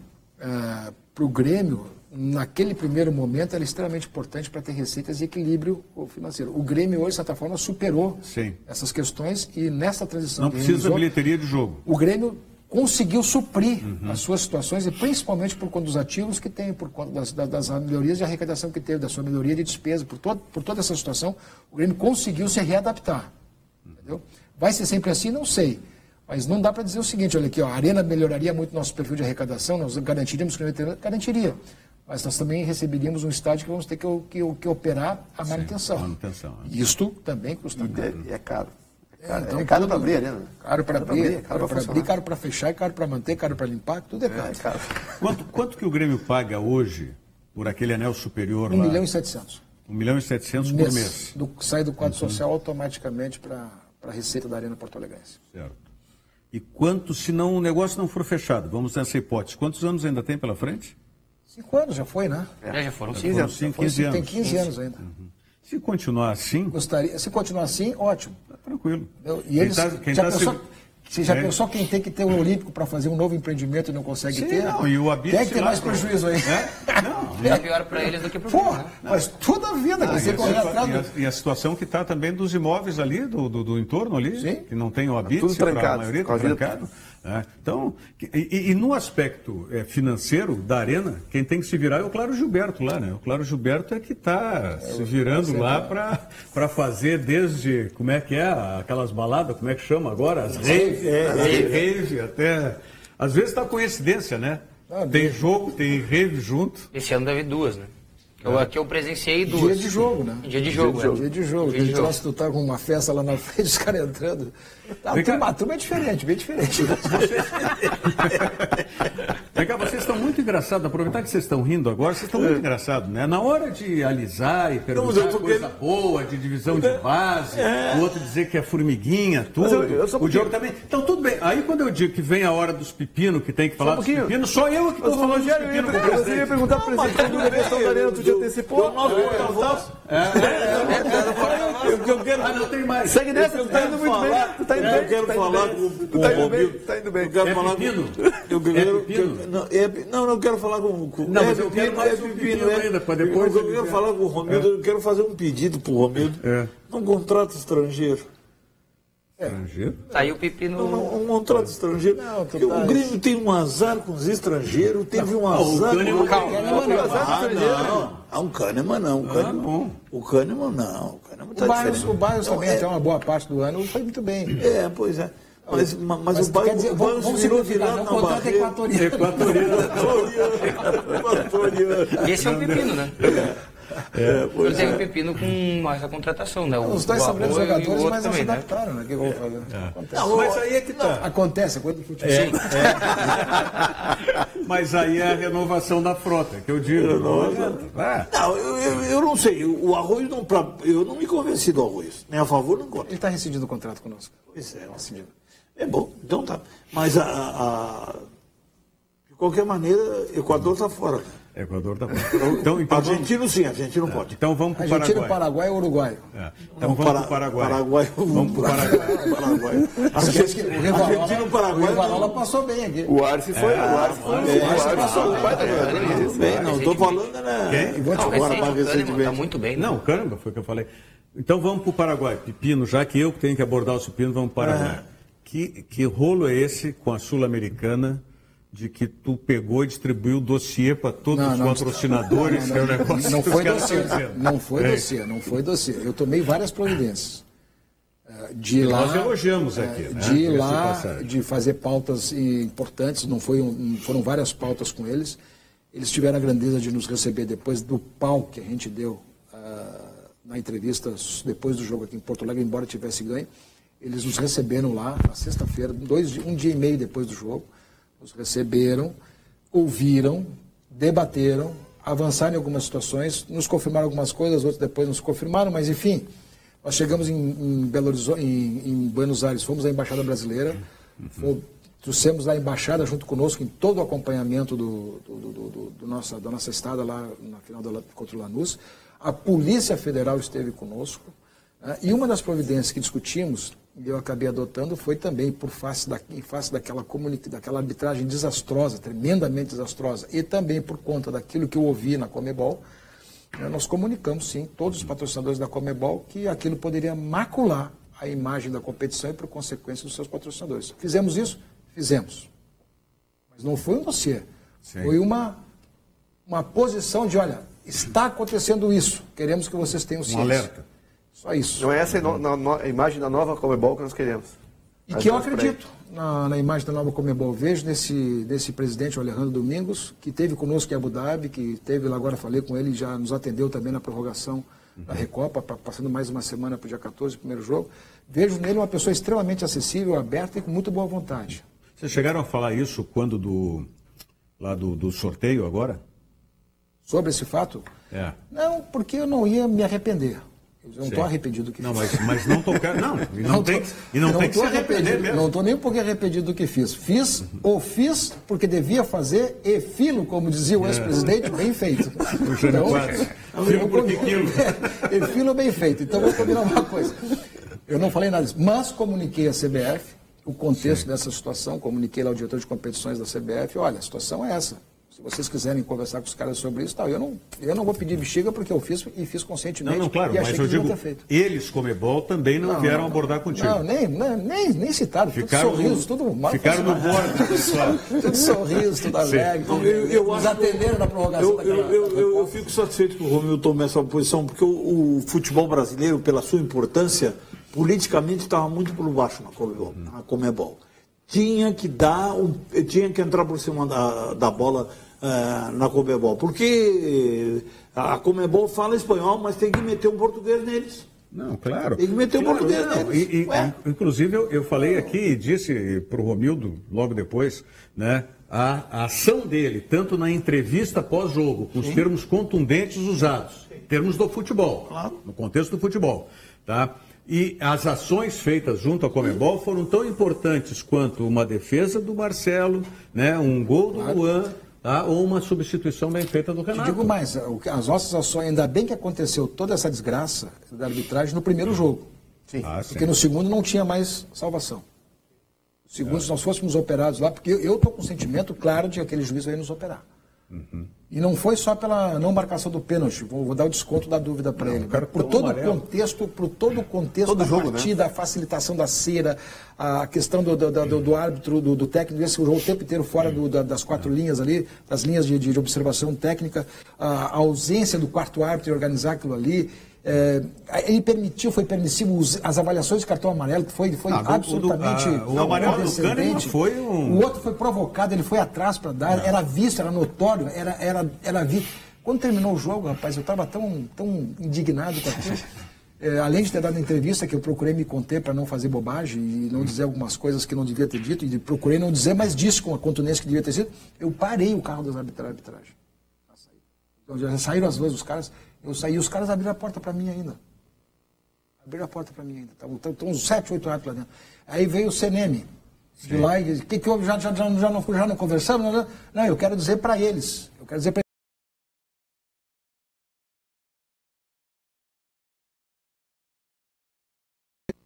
para o Grêmio, naquele primeiro momento, era extremamente importante para ter receitas e equilíbrio financeiro. O Grêmio hoje, de certa forma, superou essas questões e nessa transição... Não precisa da bilheteria de jogo. O Grêmio conseguiu suprir as suas situações e principalmente por conta dos ativos que tem, por conta das melhorias de arrecadação que teve, da sua melhoria de despesa, por toda essa situação, o Grêmio conseguiu se readaptar. Entendeu? Vai ser sempre assim? Não sei. Mas não dá para dizer o seguinte, olha aqui, ó, a Arena melhoraria muito nosso perfil de arrecadação, nós garantiríamos que garantiria. Mas nós também receberíamos um estádio que vamos ter que operar a manutenção. Isto também custa caro. E é caro. Então, é caro para abrir, né? Caro para abrir, caro para fechar, caro para manter, caro para limpar, tudo é caro. É caro. Quanto que o Grêmio paga hoje por aquele anel superior lá? 1.700.000. 1.700.000 por mês. Sai do quadro social automaticamente para a receita da Arena Porto Alegrense. Certo. E quanto, se não, o negócio não for fechado, vamos nessa hipótese, quantos anos ainda tem pela frente? 5 anos já foi, né? Já foram 15 anos. 15 anos. Tem 15 anos ainda. Se continuar assim... Se continuar assim, ótimo. Tá tranquilo. E eles, você já pensou quem tem que ter um Olímpico para fazer um novo empreendimento e não consegue ter? Não, e o Abit, tem que ter mais prejuízo aí. É pior para eles do que para o Grêmio. Mas toda a vida que você correr atrás. E a situação que está também dos imóveis ali, do entorno ali, que não tem o Abit, tudo trancado, a maioria está trancado. Então, e no aspecto financeiro da Arena, quem tem que se virar é o Claro Gilberto lá, né? O Claro Gilberto é que está se virando lá para fazer desde, como é que é, aquelas baladas, como é que chama agora? As rave, até... Às vezes está coincidência, né? Tem jogo, tem rave junto. Esse ano deve 2, né? Que eu presenciei do... Dia de jogo, né? Dia de jogo. Dia de jogo. Aquele troço, tu tá com uma festa lá na frente, os caras entrando. A turma é diferente, bem diferente. Vem cá, vocês estão muito engraçados. Aproveitar que vocês estão rindo agora, vocês estão muito engraçados, né? Na hora de alisar e perguntar coisa boa, de divisão de base, o outro dizer que é formiguinha, tudo. O Diogo também. Então, tudo bem. Aí, quando eu digo que vem a hora dos pepinos, que tem que falar dos pepinos, só eu que estou falando dos pepinos. Você ia perguntar para o presidente da questão da arena, tu te antecipou? Não tem mais. Segue nessa, tu tá indo muito bem. Tu tá indo bem. Eu quero falar com o Romildo. Tá indo bem. Eu quero falar Não, eu quero falar com... Não, mas eu quero mais um pepino ainda, para depois... Eu quero falar com o Romildo, eu quero fazer um pedido para o Romildo. Não contrata estrangeiro. Estrangeiro? Saiu o pepino... Um contrato estrangeiro. O Grêmio tem um azar com os estrangeiros, teve um azar... O Kahneman não. O Kahneman não. O Barros também, até uma boa parte do ano, foi muito bem. Pois é. Mas o Barros virou virado na barreira. Equatoriano. Esse é um pepino, né? Eu tenho um pepino com essa contratação, né? Os dois são grandes jogadores, mas não se adaptaram, né? O que vão fazer? Mas aí é que tá. Acontece, a coisa do futebol. Mas aí é a renovação da frota, que eu digo. Eu não sei. O Arroio não... Eu não me convenci do Arroio. Nem a favor, nem contra. Ele está rescindindo o contrato conosco. Pois é, rescindido. É bom, então tá. Mas de qualquer maneira, Equador está fora. Equador está fora. Então, Argentino sim, Argentina não pode. Então vamos para o Paraguai. Argentina, Paraguai ou Uruguai? Então vamos para o Paraguai. Vamos para o Paraguai. Argentina, Paraguai. O Rivarola passou bem aqui. O Arce foi. O Arce passou. Não, estou falando, né? Agora, mais recentemente. Está muito bem. Não, caramba, foi o que eu falei. Então vamos para o Paraguai. Pepino, já que eu tenho que abordar os pepinos, vamos para o Paraguai. Que rolo é esse com a Sul-Americana de que tu pegou e distribuiu o dossiê para todos os patrocinadores? Não foi dossiê. Não foi dossiê. Eu tomei várias providências. De lá, nós elogiamos aqui, né? De ir lá, de fazer pautas importantes, foram várias pautas com eles. Eles tiveram a grandeza de nos receber depois do pau que a gente deu na entrevista, depois do jogo aqui em Porto Alegre, embora tivesse ganho. Eles nos receberam lá na sexta-feira, um dia e meio depois do jogo. Nos receberam, ouviram, debateram, avançaram em algumas situações, nos confirmaram algumas coisas, outras depois nos confirmaram, mas enfim, nós chegamos em Belo Horizonte, em Buenos Aires, fomos à Embaixada Brasileira, trouxemos a Embaixada junto conosco em todo o acompanhamento da nossa estada lá na final contra o Lanús. A Polícia Federal esteve conosco, e uma das providências que discutimos, e eu acabei adotando, foi também em face daquela arbitragem desastrosa, tremendamente desastrosa, e também por conta daquilo que eu ouvi na Comebol, nós comunicamos, sim, todos os patrocinadores da Comebol, que aquilo poderia macular a imagem da competição e, por consequência, dos seus patrocinadores. Fizemos isso? Fizemos. Mas não foi um dossiê. Sim. Foi uma posição de, olha, está acontecendo isso, queremos que vocês tenham ciência. Um alerta. Só isso. Não é essa a imagem da nova Comebol que nós queremos. E que eu acredito na imagem da nova Comebol. Vejo nesse presidente, o Alejandro Domingos, que esteve conosco em Abu Dhabi, que esteve lá agora, falei com ele, já nos atendeu também na prorrogação da Recopa, passando mais uma semana para o dia 14, primeiro jogo. Vejo nele uma pessoa extremamente acessível, aberta e com muito boa vontade. Vocês chegaram a falar isso quando do sorteio agora? Sobre esse fato? Não, porque eu não ia me arrepender. Eu não estou arrependido do que fiz. Mas não estou... Não tem que se arrepender mesmo. Não estou nem um pouquinho arrependido do que fiz. Fiz porque devia fazer e filo, como dizia o ex-presidente, bem feito. E filo bem feito. Então, vou combinar uma coisa. Eu não falei nada disso, mas comuniquei à CBF o contexto dessa situação, comuniquei lá ao diretor de competições da CBF, olha, a situação é essa. Se vocês quiserem conversar com os caras sobre isso, tal, eu não vou pedir bexiga porque eu fiz e fiz conscientemente. Não, claro, mas eu digo, eles, Comebol, também não vieram abordar contigo. Não, nem citaram, ficaram tudo sorriso, tudo mal. Ficaram no borde. Tudo sorriso, tudo alegre. Nos atenderam na prorrogação eu fico satisfeito que o Romildo tome essa posição, porque o futebol brasileiro, pela sua importância, politicamente estava muito por baixo na Comebol. Tinha que entrar por cima da bola na Conmebol? Porque a Conmebol fala espanhol, mas tem que meter um português neles. Não, claro. Tem que meter um português neles. Inclusive, eu falei aqui e disse para o Romildo, logo depois, né, a ação dele, tanto na entrevista pós-jogo, com os termos contundentes usados, termos do futebol, no contexto do futebol, tá? E as ações feitas junto à Conmebol foram tão importantes quanto uma defesa do Marcelo, né, um gol do Luan, tá, ou uma substituição bem feita do Renato. Te digo mais, as nossas ações, ainda bem que aconteceu toda essa desgraça da arbitragem no primeiro jogo. Sim. Porque no segundo não tinha mais salvação. No segundo, se nós fôssemos operados lá, porque eu estou com o sentimento claro de que aquele juiz vai nos operar. E não foi só pela não marcação do pênalti, vou dar o desconto da dúvida para ele. Por todo o contexto da partida, né? A facilitação da cera, a questão do árbitro, do técnico, esse jogo o tempo inteiro fora das 4 linhas ali, das linhas de observação técnica, a ausência do quarto árbitro em organizar aquilo ali. Ele foi permissivo as avaliações de cartão amarelo, que foi absolutamente o amarelo do Kahneman foi O outro foi provocado, ele foi atrás para dar, era visto, era notório, era visto. Quando terminou o jogo, rapaz, eu estava tão indignado com aquilo. Além de ter dado entrevista, que eu procurei me conter para não fazer bobagem e não dizer algumas coisas que não devia ter dito, e procurei não dizer, mas disse com a contundência que devia ter sido, eu parei o carro das arbitragem. Então, já saíram as duas, os caras. Eu saí, os caras abriram a porta para mim ainda. Abriram a porta para mim ainda. Estão uns 7, 8 árbitros lá dentro. Aí veio o CNM. De lá e disse, o que houve? Já não conversamos? Não, eu quero dizer para eles. Eu quero dizer para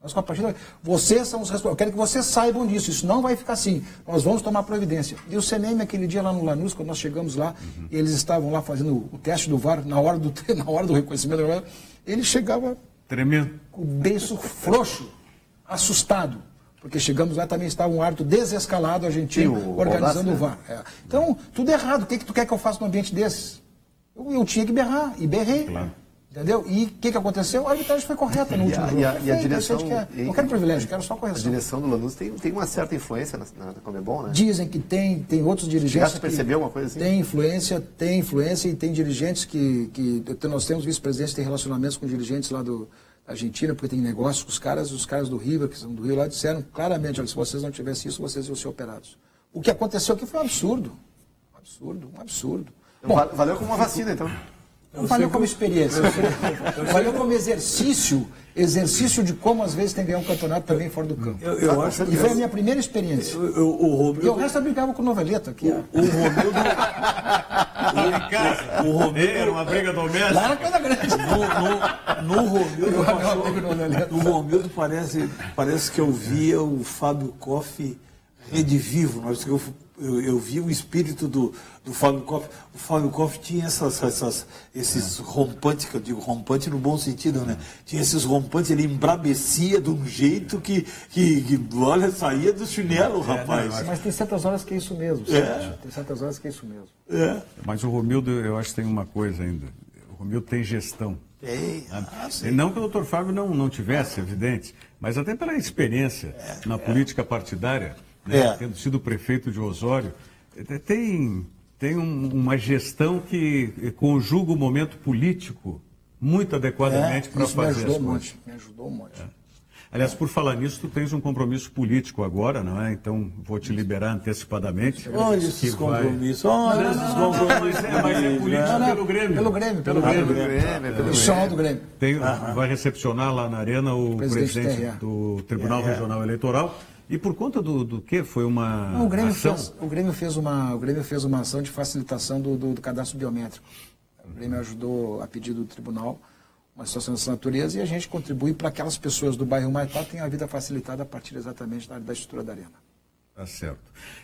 Mas com a partida, vocês são os responsáveis. Eu quero que vocês saibam disso. Isso não vai ficar assim. Nós vamos tomar providência. E o CNM, aquele dia lá no Lanús, quando nós chegamos lá, eles estavam lá fazendo o teste do VAR, na hora do reconhecimento, ele chegava tremendo, com o beiço frouxo, assustado. Porque chegamos lá, também estava um árbitro desescalado argentino organizando o VAR. Então, tudo errado. O que tu quer que eu faça num ambiente desses? Eu tinha que berrar, e berrei. Claro. Entendeu? E o que aconteceu? A arbitragem foi correta no último jogo. E a direção... Não quero privilégio, quero só correção. A direção do Lanús tem uma certa influência na Conmebol, né? Dizem que tem outros dirigentes... Já percebeu uma coisa assim? Tem influência e tem dirigentes que nós temos vice-presidentes que têm relacionamentos com dirigentes lá da Argentina, porque tem negócios com os caras do River, que são do Rio, lá disseram claramente, olha, se vocês não tivessem isso, vocês iam ser operados. O que aconteceu aqui foi um absurdo. Um absurdo. Bom, valeu como uma vacina, então. Não valeu como experiência. Valeu como exercício de como às vezes tem que ganhar um campeonato também fora do campo. E foi a minha primeira experiência. E o resto eu brincava com o Noveleta aqui. O Romildo era uma briga doméstica. Lá era coisa grande. No Romildo parece que eu via o Fábio Koff redivivo. Eu vi o espírito do Fábio Koff. O Fábio Koff tinha esses rompantes, que eu digo rompante no bom sentido, né? Tinha esses rompantes, ele embrabecia de um jeito que olha, saía do chinelo, rapaz. Mas tem certas horas que é isso mesmo, Tem certas horas que é isso mesmo. Mas o Romildo, eu acho que tem uma coisa ainda. O Romildo tem gestão. Não que o doutor Fábio não tivesse, evidente, mas até pela experiência na política partidária, né, tendo sido prefeito de Osório, tem uma gestão que conjuga o momento político muito adequadamente para fazer as coisas. Me ajudou muito. Aliás, por falar nisso, tu tens um compromisso político agora, não é? Então, vou te liberar antecipadamente. Olha esses compromissos. Mas é político pelo Grêmio. Pelo Grêmio. Do Grêmio. Vai recepcionar lá na Arena o presidente do Tribunal Regional Eleitoral. E por conta do que foi uma ação? O Grêmio fez uma ação de facilitação do cadastro biométrico. O Grêmio ajudou a pedido do tribunal uma situação dessa natureza e a gente contribui para que aquelas pessoas do bairro Maitá tenham a vida facilitada a partir exatamente da estrutura da arena. Tá certo.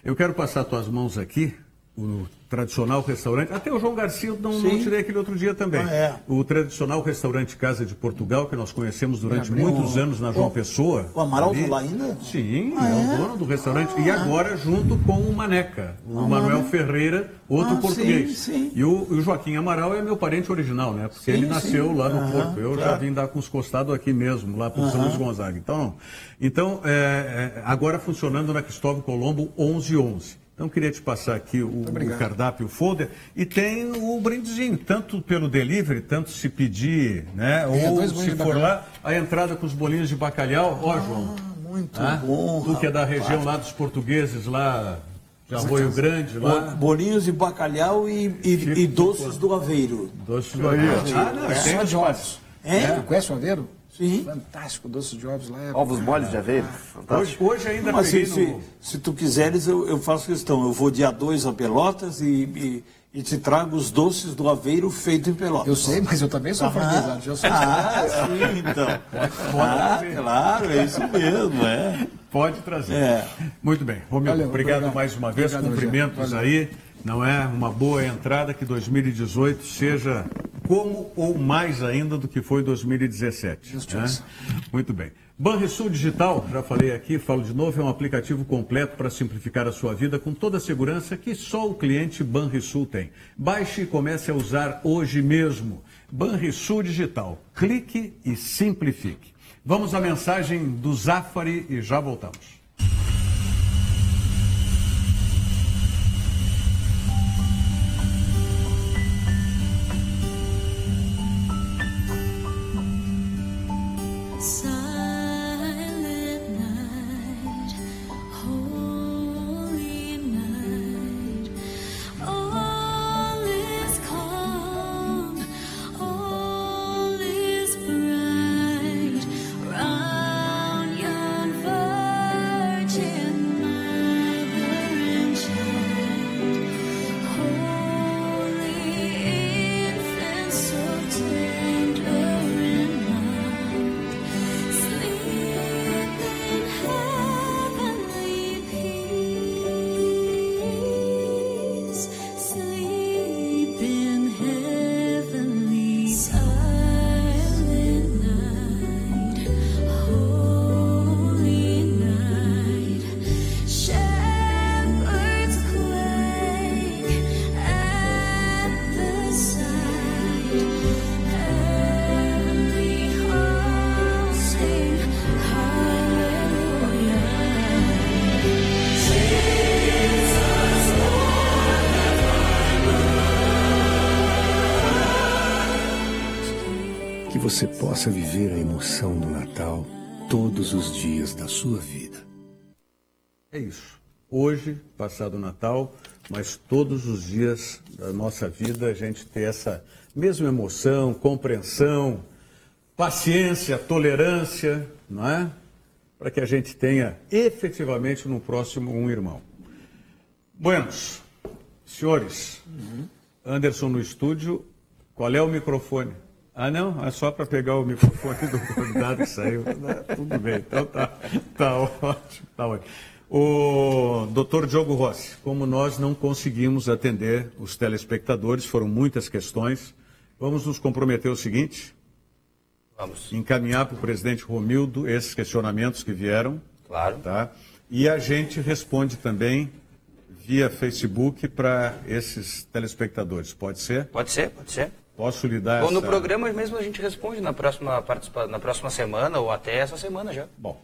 Eu quero passar tuas mãos aqui, o tradicional restaurante, até o João Garcia não tirei aquele outro dia também. O tradicional restaurante Casa de Portugal, que nós conhecemos durante muitos anos na João Pessoa. O Amaral está lá ainda? Sim, é o dono do restaurante. E agora junto com o Maneca, o Manuel Ferreira, outro português. Sim. E o Joaquim Amaral é meu parente original, né? Porque ele nasceu lá no Porto. Eu já vim dar com os costados aqui mesmo, lá por São Luís Gonzaga. Então agora funcionando na Cristóvão Colombo 1111. Então, queria te passar aqui o cardápio, o folder, e tem o brindezinho, tanto pelo delivery, tanto se pedir, né? Ou se for lá, a entrada com os bolinhos de bacalhau. Ó, João. Muito bom. Tu que é da região lá dos portugueses, lá de Arroio Grande, lá. Bolinhos de bacalhau e doces do Aveiro. Doces do Aveiro. Tem de ovos. Tu conhece o Aveiro? Sim. Fantástico, doce de ovos lá. Ovos moles de Aveiro. Fantástico. Hoje ainda Mas peguei se tu quiseres, eu faço questão. Eu vou dia 2 a Pelotas e te trago os doces do Aveiro feito em Pelotas. Eu sei, mas eu também sou farmazado. Sim, então. Claro, é isso mesmo, Pode trazer. Muito bem. Romildo, obrigado mais uma vez. Cumprimentos aí. Não é uma boa entrada, que 2018 seja como ou mais ainda do que foi 2017. Né? Muito bem. Banrisul Digital, já falei aqui, falo de novo, é um aplicativo completo para simplificar a sua vida com toda a segurança que só o cliente Banrisul tem. Baixe e comece a usar hoje mesmo. Banrisul Digital. Clique e simplifique. Vamos à mensagem do Zafari e já voltamos. Você possa viver a emoção do Natal todos os dias da sua vida. É isso. Hoje, passado o Natal, mas todos os dias da nossa vida a gente ter essa mesma emoção, compreensão, paciência, tolerância, não é? Para que a gente tenha efetivamente no próximo um irmão. Buenos, senhores, Anderson no estúdio, qual é o microfone? Ah, não? É só para pegar o microfone do convidado que saiu. Tudo bem, então tá ótimo, tá ótimo. O doutor Diogo Rossi, como nós não conseguimos atender os telespectadores, foram muitas questões, vamos nos comprometer o seguinte? Vamos. Encaminhar para o presidente Romildo esses questionamentos que vieram. Claro. Tá? E a gente responde também via Facebook para esses telespectadores, pode ser? Pode ser. Posso lhe dar Ou no programa mesmo a gente responde na próxima semana ou até essa semana já. Bom.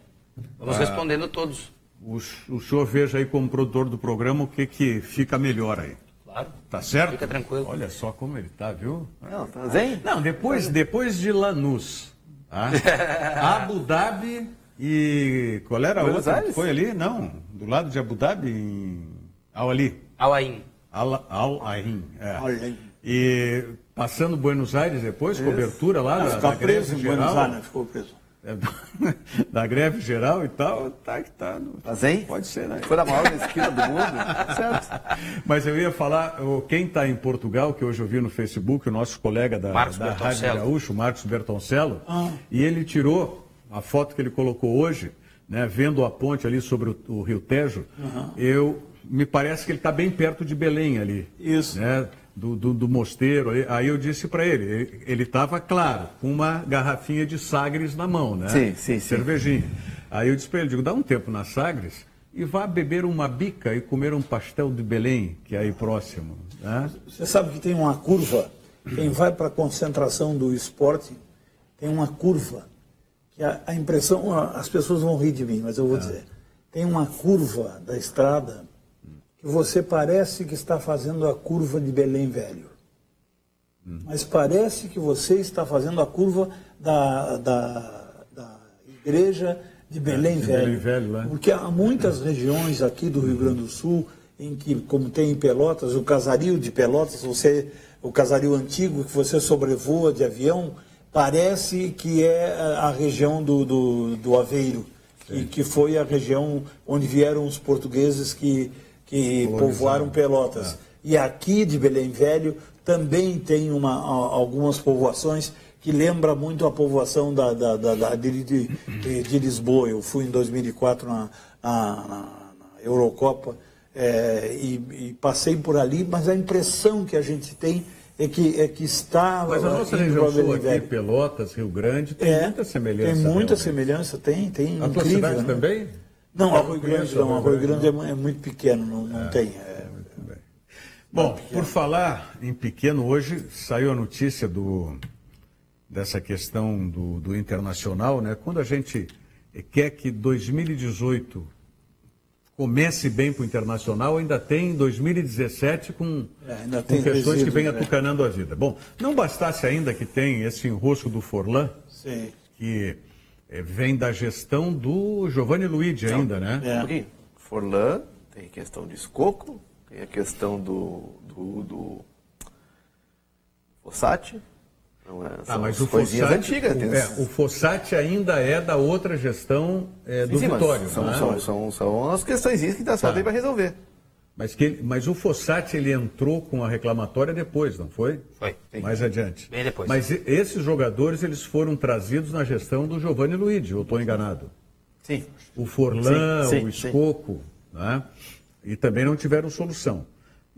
Vamos respondendo todos. O senhor veja aí como produtor do programa o que fica melhor aí. Claro. Tá certo? Fica tranquilo. Olha só como ele tá, viu? Não, tá zen? Não, depois de Lanús, tá? Abu Dhabi e... Qual era a outra? Aires? Foi ali? Não, do lado de Abu Dhabi, em Al-Ali. Al-Ain. Al-Ain, E passando Buenos Aires depois, cobertura lá da greve geral. Ficou preso. Da greve geral e tal, tá que tá. Zen? Pode ser, né? Foi da maior esquina do mundo, certo? Mas eu ia falar, quem está em Portugal, que hoje eu vi no Facebook, o nosso colega da Rádio Gaúcho, Marcos Bertoncello, e ele tirou a foto que ele colocou hoje, né, vendo a ponte ali sobre o Rio Tejo, me parece que ele está bem perto de Belém ali. Isso. Né, do mosteiro. Aí eu disse para ele estava, claro, com uma garrafinha de Sagres na mão, né? Sim. Cervejinha. Aí eu disse para ele, dá um tempo na Sagres e vá beber uma bica e comer um pastel de Belém, que é aí próximo. Né? Você sabe que tem uma curva, quem vai para a concentração do esporte, tem uma curva, que a impressão, as pessoas vão rir de mim, mas eu vou dizer, tem uma curva da estrada, que você parece que está fazendo a curva de Belém Velho. Mas parece que você está fazendo a curva da igreja de Belém Velho. Porque há muitas regiões aqui do Rio Grande do Sul em que, como tem em Pelotas, o casario de Pelotas, o casario antigo que você sobrevoa de avião, parece que é a região do Aveiro, que foi a região onde vieram os portugueses que povoaram Pelotas. E aqui de Belém Velho também tem algumas povoações que lembra muito a povoação de Lisboa. Eu fui em 2004 na Eurocopa e passei por ali, mas a impressão que a gente tem é que está... Mas a nossa região sul aqui, Pelotas, Rio Grande, tem muita semelhança. Tem muita semelhança, tem. A tua cidade também? Não, Arroio Grande não. Arroio Grande é muito pequeno, não tem. Muito bem. Bom, por falar em pequeno, hoje saiu a notícia dessa questão do Internacional, né? Quando a gente quer que 2018 comece bem para o Internacional, ainda tem 2017 com questões que vem atucanando a vida. Bom, não bastasse ainda que tem esse enrosco do Forlan, que vem da gestão do Giovanni Luigi ainda, né? Forlan, tem a questão de Escoco, tem a questão do Fossati. Mas o Fossati, antigas, o Fossati ainda é da outra gestão do Vitória. São as questões que está só para resolver. Mas o Fossati, ele entrou com a reclamatória depois, não foi? Foi. Mais adiante. Bem depois. Mas esses jogadores, eles foram trazidos na gestão do Giovanni Luigi, ou estou enganado? Sim. O Forlan, o Escoco, né? E também não tiveram solução.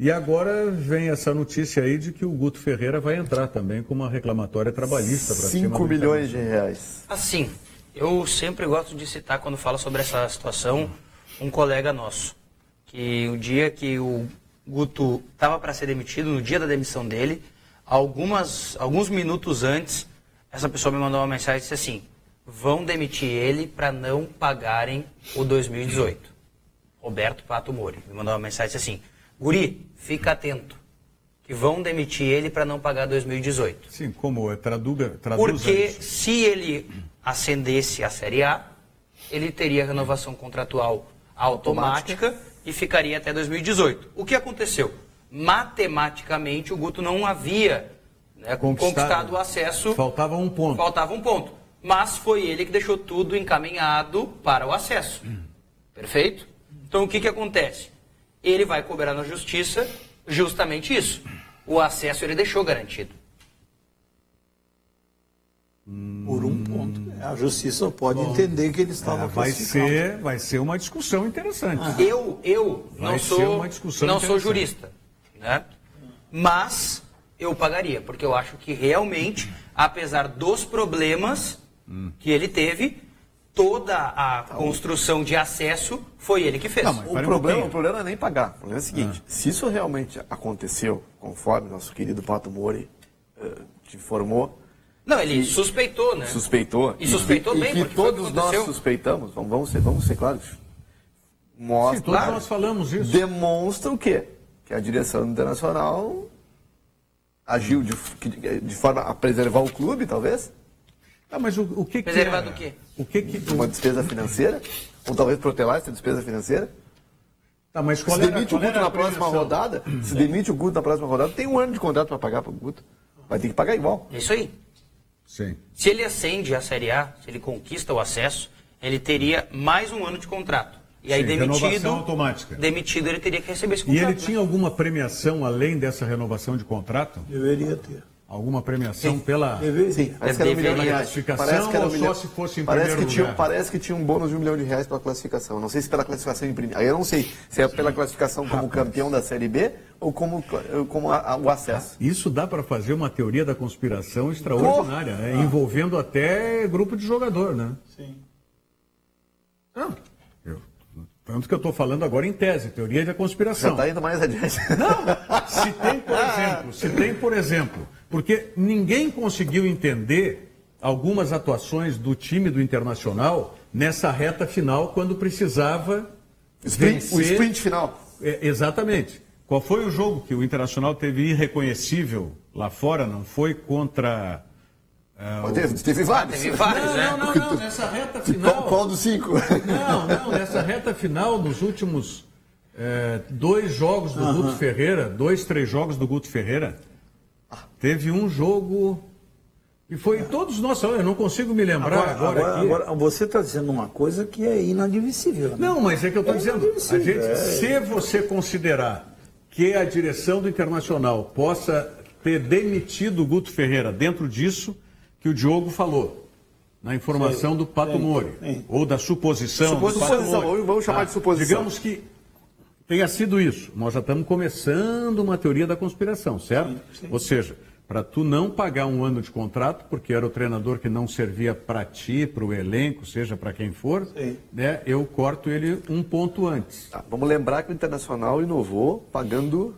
E agora vem essa notícia aí de que o Guto Ferreira vai entrar também com uma reclamatória trabalhista. 5 milhões de reais. Assim, eu sempre gosto de citar, quando falo sobre essa situação, um colega nosso. Que o dia que o Guto estava para ser demitido, no dia da demissão dele, alguns minutos antes, essa pessoa me mandou uma mensagem e disse assim: vão demitir ele para não pagarem o 2018. Roberto Pato Mori me mandou uma mensagem e disse assim: guri, fica atento, que vão demitir ele para não pagar 2018. Sim, como traduz porque isso. Se ele ascendesse a Série A, ele teria renovação contratual automática e ficaria até 2018. O que aconteceu? Matematicamente, o Guto não havia conquistado o acesso. Faltava um ponto. Mas foi ele que deixou tudo encaminhado para o acesso. Perfeito? Então, o que acontece? Ele vai cobrar na justiça justamente isso. O acesso ele deixou garantido. Por um ponto. A justiça pode entender que ele estava classificado. Vai ser uma discussão interessante. Eu não sou jurista, né? Mas eu pagaria, porque eu acho que realmente, apesar dos problemas que ele teve, toda a construção de acesso foi ele que fez. Não, o problema não é nem pagar. O problema é o seguinte: se isso realmente aconteceu, conforme nosso querido Pato Mori te informou. Não, ele suspeitou, né? Suspeitou. E suspeitou bem, porque todos nós suspeitamos, vamos ser claros. Mostra, sim, todos nós falamos isso. Demonstra o quê? Que a direção internacional agiu de forma a preservar o clube, talvez? Mas o que preservar do quê? Uma despesa financeira? Ou talvez protelar essa despesa financeira? Mas se demite o Guto na próxima rodada, se demite o Guto na próxima rodada, tem um ano de contrato para pagar para o Guto. Vai ter que pagar igual. É isso aí. Sim. Se ele ascende a Série A, se ele conquista o acesso, ele teria mais um ano de contrato. E aí, renovação automática. Demitido, ele teria que receber esse contrato. E ele tinha alguma premiação além dessa renovação de contrato? Deveria ter. Alguma premiação pela Sim, parece que era $1 milhão de reais. Classificação ou só se fosse em primeiro lugar? Parece que tinha um bônus de $1 milhão pela classificação. Não sei se pela classificação em primeiro. Aí eu não sei se é pela classificação como campeão da Série B ou como o acesso. Isso dá para fazer uma teoria da conspiração extraordinária, né? Envolvendo até grupo de jogador, né? Sim. Tanto que eu estou falando agora em tese, teoria da conspiração. Já está indo mais adiante. Não, se tem, por exemplo, porque ninguém conseguiu entender algumas atuações do time do Internacional nessa reta final, quando precisava vencer. O sprint final. Exatamente. Qual foi o jogo que o Internacional teve irreconhecível lá fora? Não foi contra... Teve vários. Não, nessa reta final... Qual dos 5? Não, nessa reta final, nos últimos 2 jogos do Guto Ferreira, 2, 3 jogos do Guto Ferreira, teve um jogo... E foi todos nós, eu não consigo me lembrar agora você está dizendo uma coisa que é inadmissível. Né? Não, mas é que eu estou dizendo, se você considerar que a direção do Internacional possa ter demitido o Guto Ferreira dentro disso que o Diogo falou, na informação do Pato Mori, ou da suposição do Pato Mori. Vamos chamar de suposição. Digamos que tenha sido isso. Nós já estamos começando uma teoria da conspiração, certo? Sim. Ou seja, para tu não pagar um ano de contrato, porque era o treinador que não servia para ti, para o elenco, seja para quem for, né, eu corto ele um ponto antes. Vamos lembrar que o Internacional inovou pagando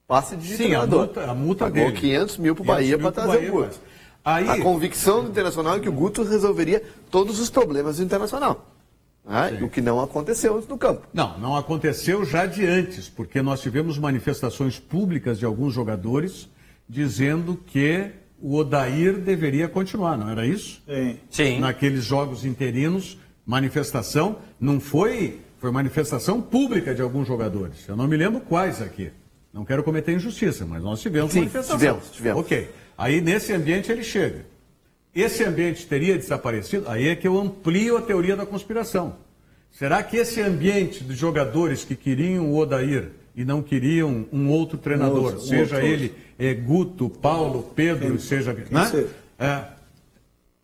passe de treinador. A multa pagou dele. 500 mil para o Bahia para trazer o Guto. Aí, a convicção do Internacional é que o Guto resolveria todos os problemas do Internacional. Né? O que não aconteceu antes do campo. Não aconteceu já de antes, porque nós tivemos manifestações públicas de alguns jogadores dizendo que o Odair deveria continuar, não era isso? Sim. Naqueles jogos interinos, manifestação, não foi manifestação pública de alguns jogadores. Eu não me lembro quais aqui. Não quero cometer injustiça, mas nós tivemos manifestação. Tivemos. Ok. Aí nesse ambiente ele chega. Esse ambiente teria desaparecido? Aí é que eu amplio a teoria da conspiração. Será que esse ambiente de jogadores que queriam o Odair e não queriam um outro treinador, seja ele Guto, Paulo, Pedro, seja... Né?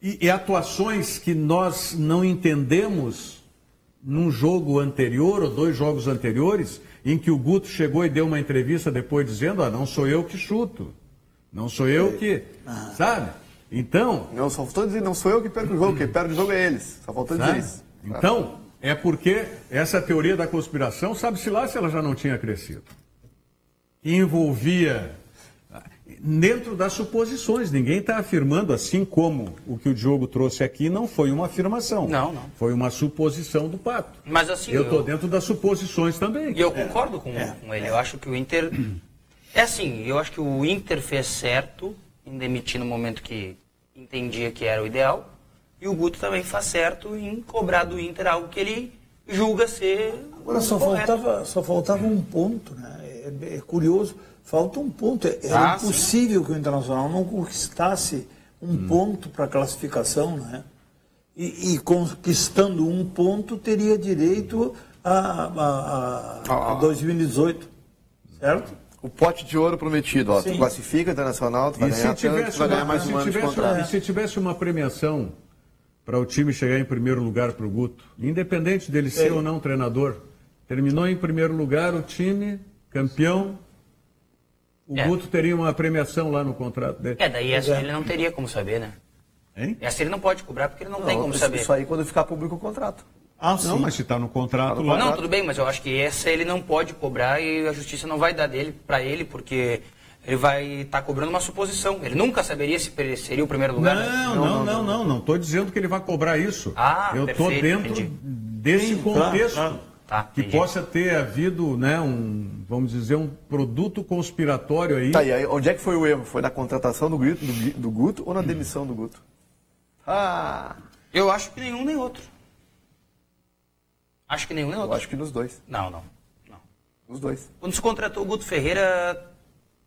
E atuações que nós não entendemos num jogo anterior ou 2 jogos anteriores, em que o Guto chegou e deu uma entrevista depois dizendo, não sou eu que chuto, não sou eu que... Sabe? Então... Não, só faltou dizer, não sou eu que perco o jogo, quem perde o jogo é eles. Só faltou dizer isso. Então... É porque essa teoria da conspiração, sabe-se lá se ela já não tinha crescido. Envolvia, dentro das suposições, ninguém está afirmando, assim como o que o Diogo trouxe aqui, não foi uma afirmação. Não. Foi uma suposição do Pato. Mas assim... Eu estou dentro das suposições também. E eu concordo com ele. Eu acho que o Inter... eu acho que o Inter fez certo em demitir no momento que entendia que era o ideal. E o Guto também faz certo em cobrar do Inter algo que ele julga ser. Agora só faltava um ponto, né? É curioso, falta um ponto. Era impossível que o Internacional não conquistasse um ponto para a classificação, né? E conquistando um ponto teria direito a 2018, certo? O pote de ouro prometido, tu classifica o Internacional, tu vai ganhar mais um ano de contrato. E se tivesse uma premiação para o time chegar em primeiro lugar para o Guto, independente dele ser ou não treinador, terminou em primeiro lugar o time, campeão, o Guto teria uma premiação lá no contrato dele. Daí essa ele não teria como saber, né? Hein? Essa ele não pode cobrar porque ele não tem como saber. Isso aí quando ficar público o contrato. Não, mas se está no contrato lá... Não, tudo bem, mas eu acho que essa ele não pode cobrar e a justiça não vai dar dele para ele, porque... Ele vai estar cobrando uma suposição. Ele nunca saberia se seria o primeiro lugar. Não estou dizendo que ele vai cobrar isso. Eu estou dentro desse contexto. Que possa ter havido, né, vamos dizer, um produto conspiratório aí. E aí, onde é que foi o erro? Foi na contratação do Guto ou na demissão do Guto? Eu acho que nenhum nem outro. Eu acho que nos dois. Não. Nos dois. Quando se contratou o Guto Ferreira...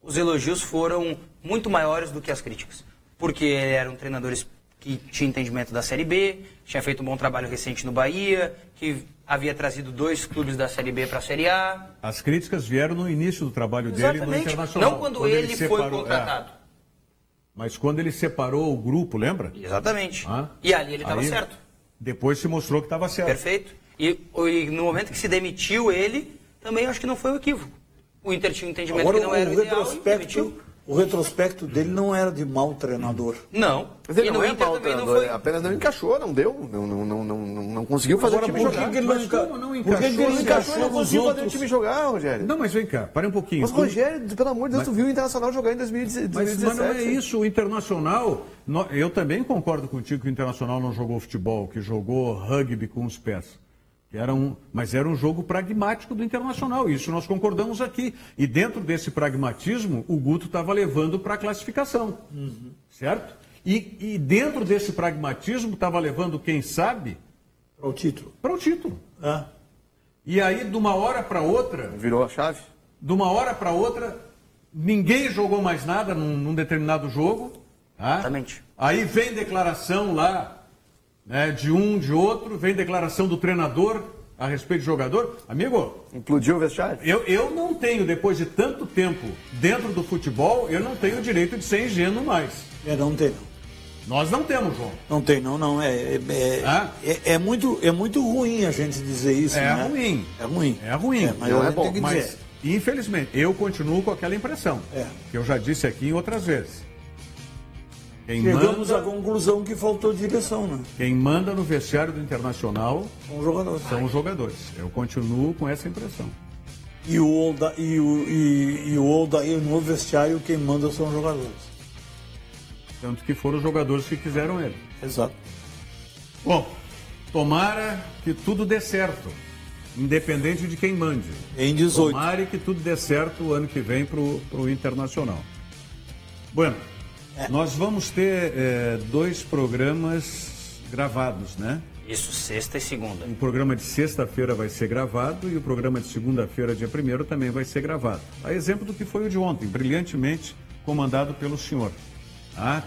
Os elogios foram muito maiores do que as críticas. Porque eram treinadores que tinham entendimento da Série B, tinha feito um bom trabalho recente no Bahia, que havia trazido 2 clubes da Série B para a Série A. As críticas vieram no início do trabalho dele no Internacional. Não quando ele foi contratado. Mas quando ele separou o grupo, lembra? Exatamente. E ali ele estava certo. Depois se mostrou que estava certo. Perfeito. E no momento que se demitiu ele, também acho que não foi um equívoco. O Inter tinha um entendimento agora, que não era o ideal. O retrospecto dele não era de mau treinador. Não. Mas ele não é mau treinador, apenas não encaixou, não deu. Não conseguiu fazer o time jogar. Por que ele não encaixou? Não conseguiu fazer o time jogar, Rogério. Não, mas vem cá, para um pouquinho. Mas, Rogério, pelo amor de Deus, tu viu o Internacional jogar em 2017. Mas não é isso, o Internacional... Eu também concordo contigo que o Internacional não jogou futebol, que jogou rugby com os pés. Mas era um jogo pragmático do Internacional, isso nós concordamos aqui. E dentro desse pragmatismo, o Guto estava levando para a classificação, certo? E dentro desse pragmatismo estava levando, quem sabe... Para o título. Para o título. E aí, de uma hora para outra... Virou a chave? De uma hora para outra, ninguém jogou mais nada num determinado jogo. Tá? Exatamente. Aí vem declaração lá... né, de um, de outro, vem declaração do treinador a respeito do jogador. Amigo... Implodiu o vestiário? Eu não tenho, depois de tanto tempo dentro do futebol, eu não tenho o direito de ser ingênuo mais. Não tem, não. Nós não temos, João. Não tem, não. É muito ruim a gente dizer isso, né? Ruim. É ruim. É ruim. Mas não é bom. Mas, infelizmente, eu continuo com aquela impressão. Que eu já disse aqui em outras vezes. Chegamos à conclusão que faltou direção, né? Quem manda no vestiário do Internacional são os jogadores. Eu continuo com essa impressão. E o Odair no vestiário, quem manda são os jogadores. Tanto que foram os jogadores que quiseram ele. Exato. Bom, tomara que tudo dê certo, independente de quem mande. Em 18. Tomara que tudo dê certo o ano que vem para o Internacional. Bueno, nós vamos ter 2 programas gravados, né? Isso, sexta e segunda. O programa de sexta-feira vai ser gravado e o programa de segunda-feira, dia 1º, também vai ser gravado. A exemplo do que foi o de ontem, brilhantemente comandado pelo senhor.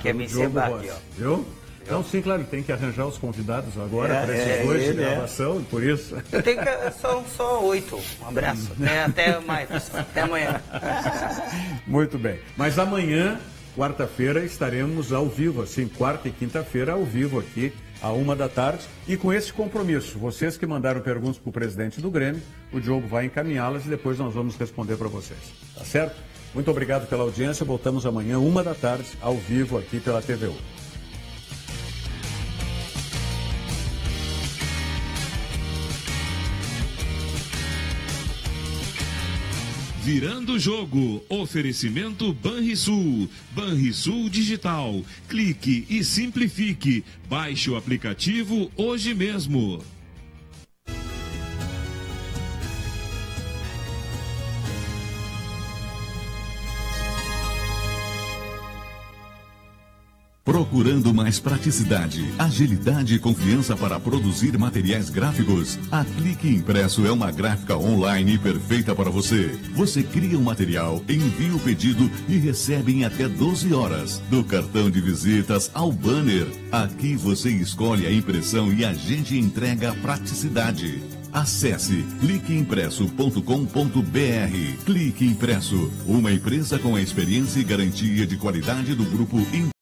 Quer me encebar aqui, ó. Viu? Então, sim, claro, tem que arranjar os convidados agora para esses 2 de gravação, por isso. Tem que, só 8. Um abraço. Até mais. Até amanhã. Muito bem. Mas amanhã, quarta-feira, estaremos ao vivo, assim, quarta e quinta-feira, ao vivo aqui, à 13h. E com esse compromisso, vocês que mandaram perguntas para o presidente do Grêmio, o Diogo vai encaminhá-las e depois nós vamos responder para vocês. Tá certo? Muito obrigado pela audiência. Voltamos amanhã, 13h, ao vivo aqui pela TVU. Virando o jogo, oferecimento Banrisul. Banrisul Digital. Clique e simplifique. Baixe o aplicativo hoje mesmo. Procurando mais praticidade, agilidade e confiança para produzir materiais gráficos? A Clique Impresso é uma gráfica online perfeita para você. Você cria um material, envia o pedido e recebe em até 12 horas. Do cartão de visitas ao banner. Aqui você escolhe a impressão e a gente entrega a praticidade. Acesse cliqueimpresso.com.br. Clique Impresso, uma empresa com a experiência e garantia de qualidade do grupo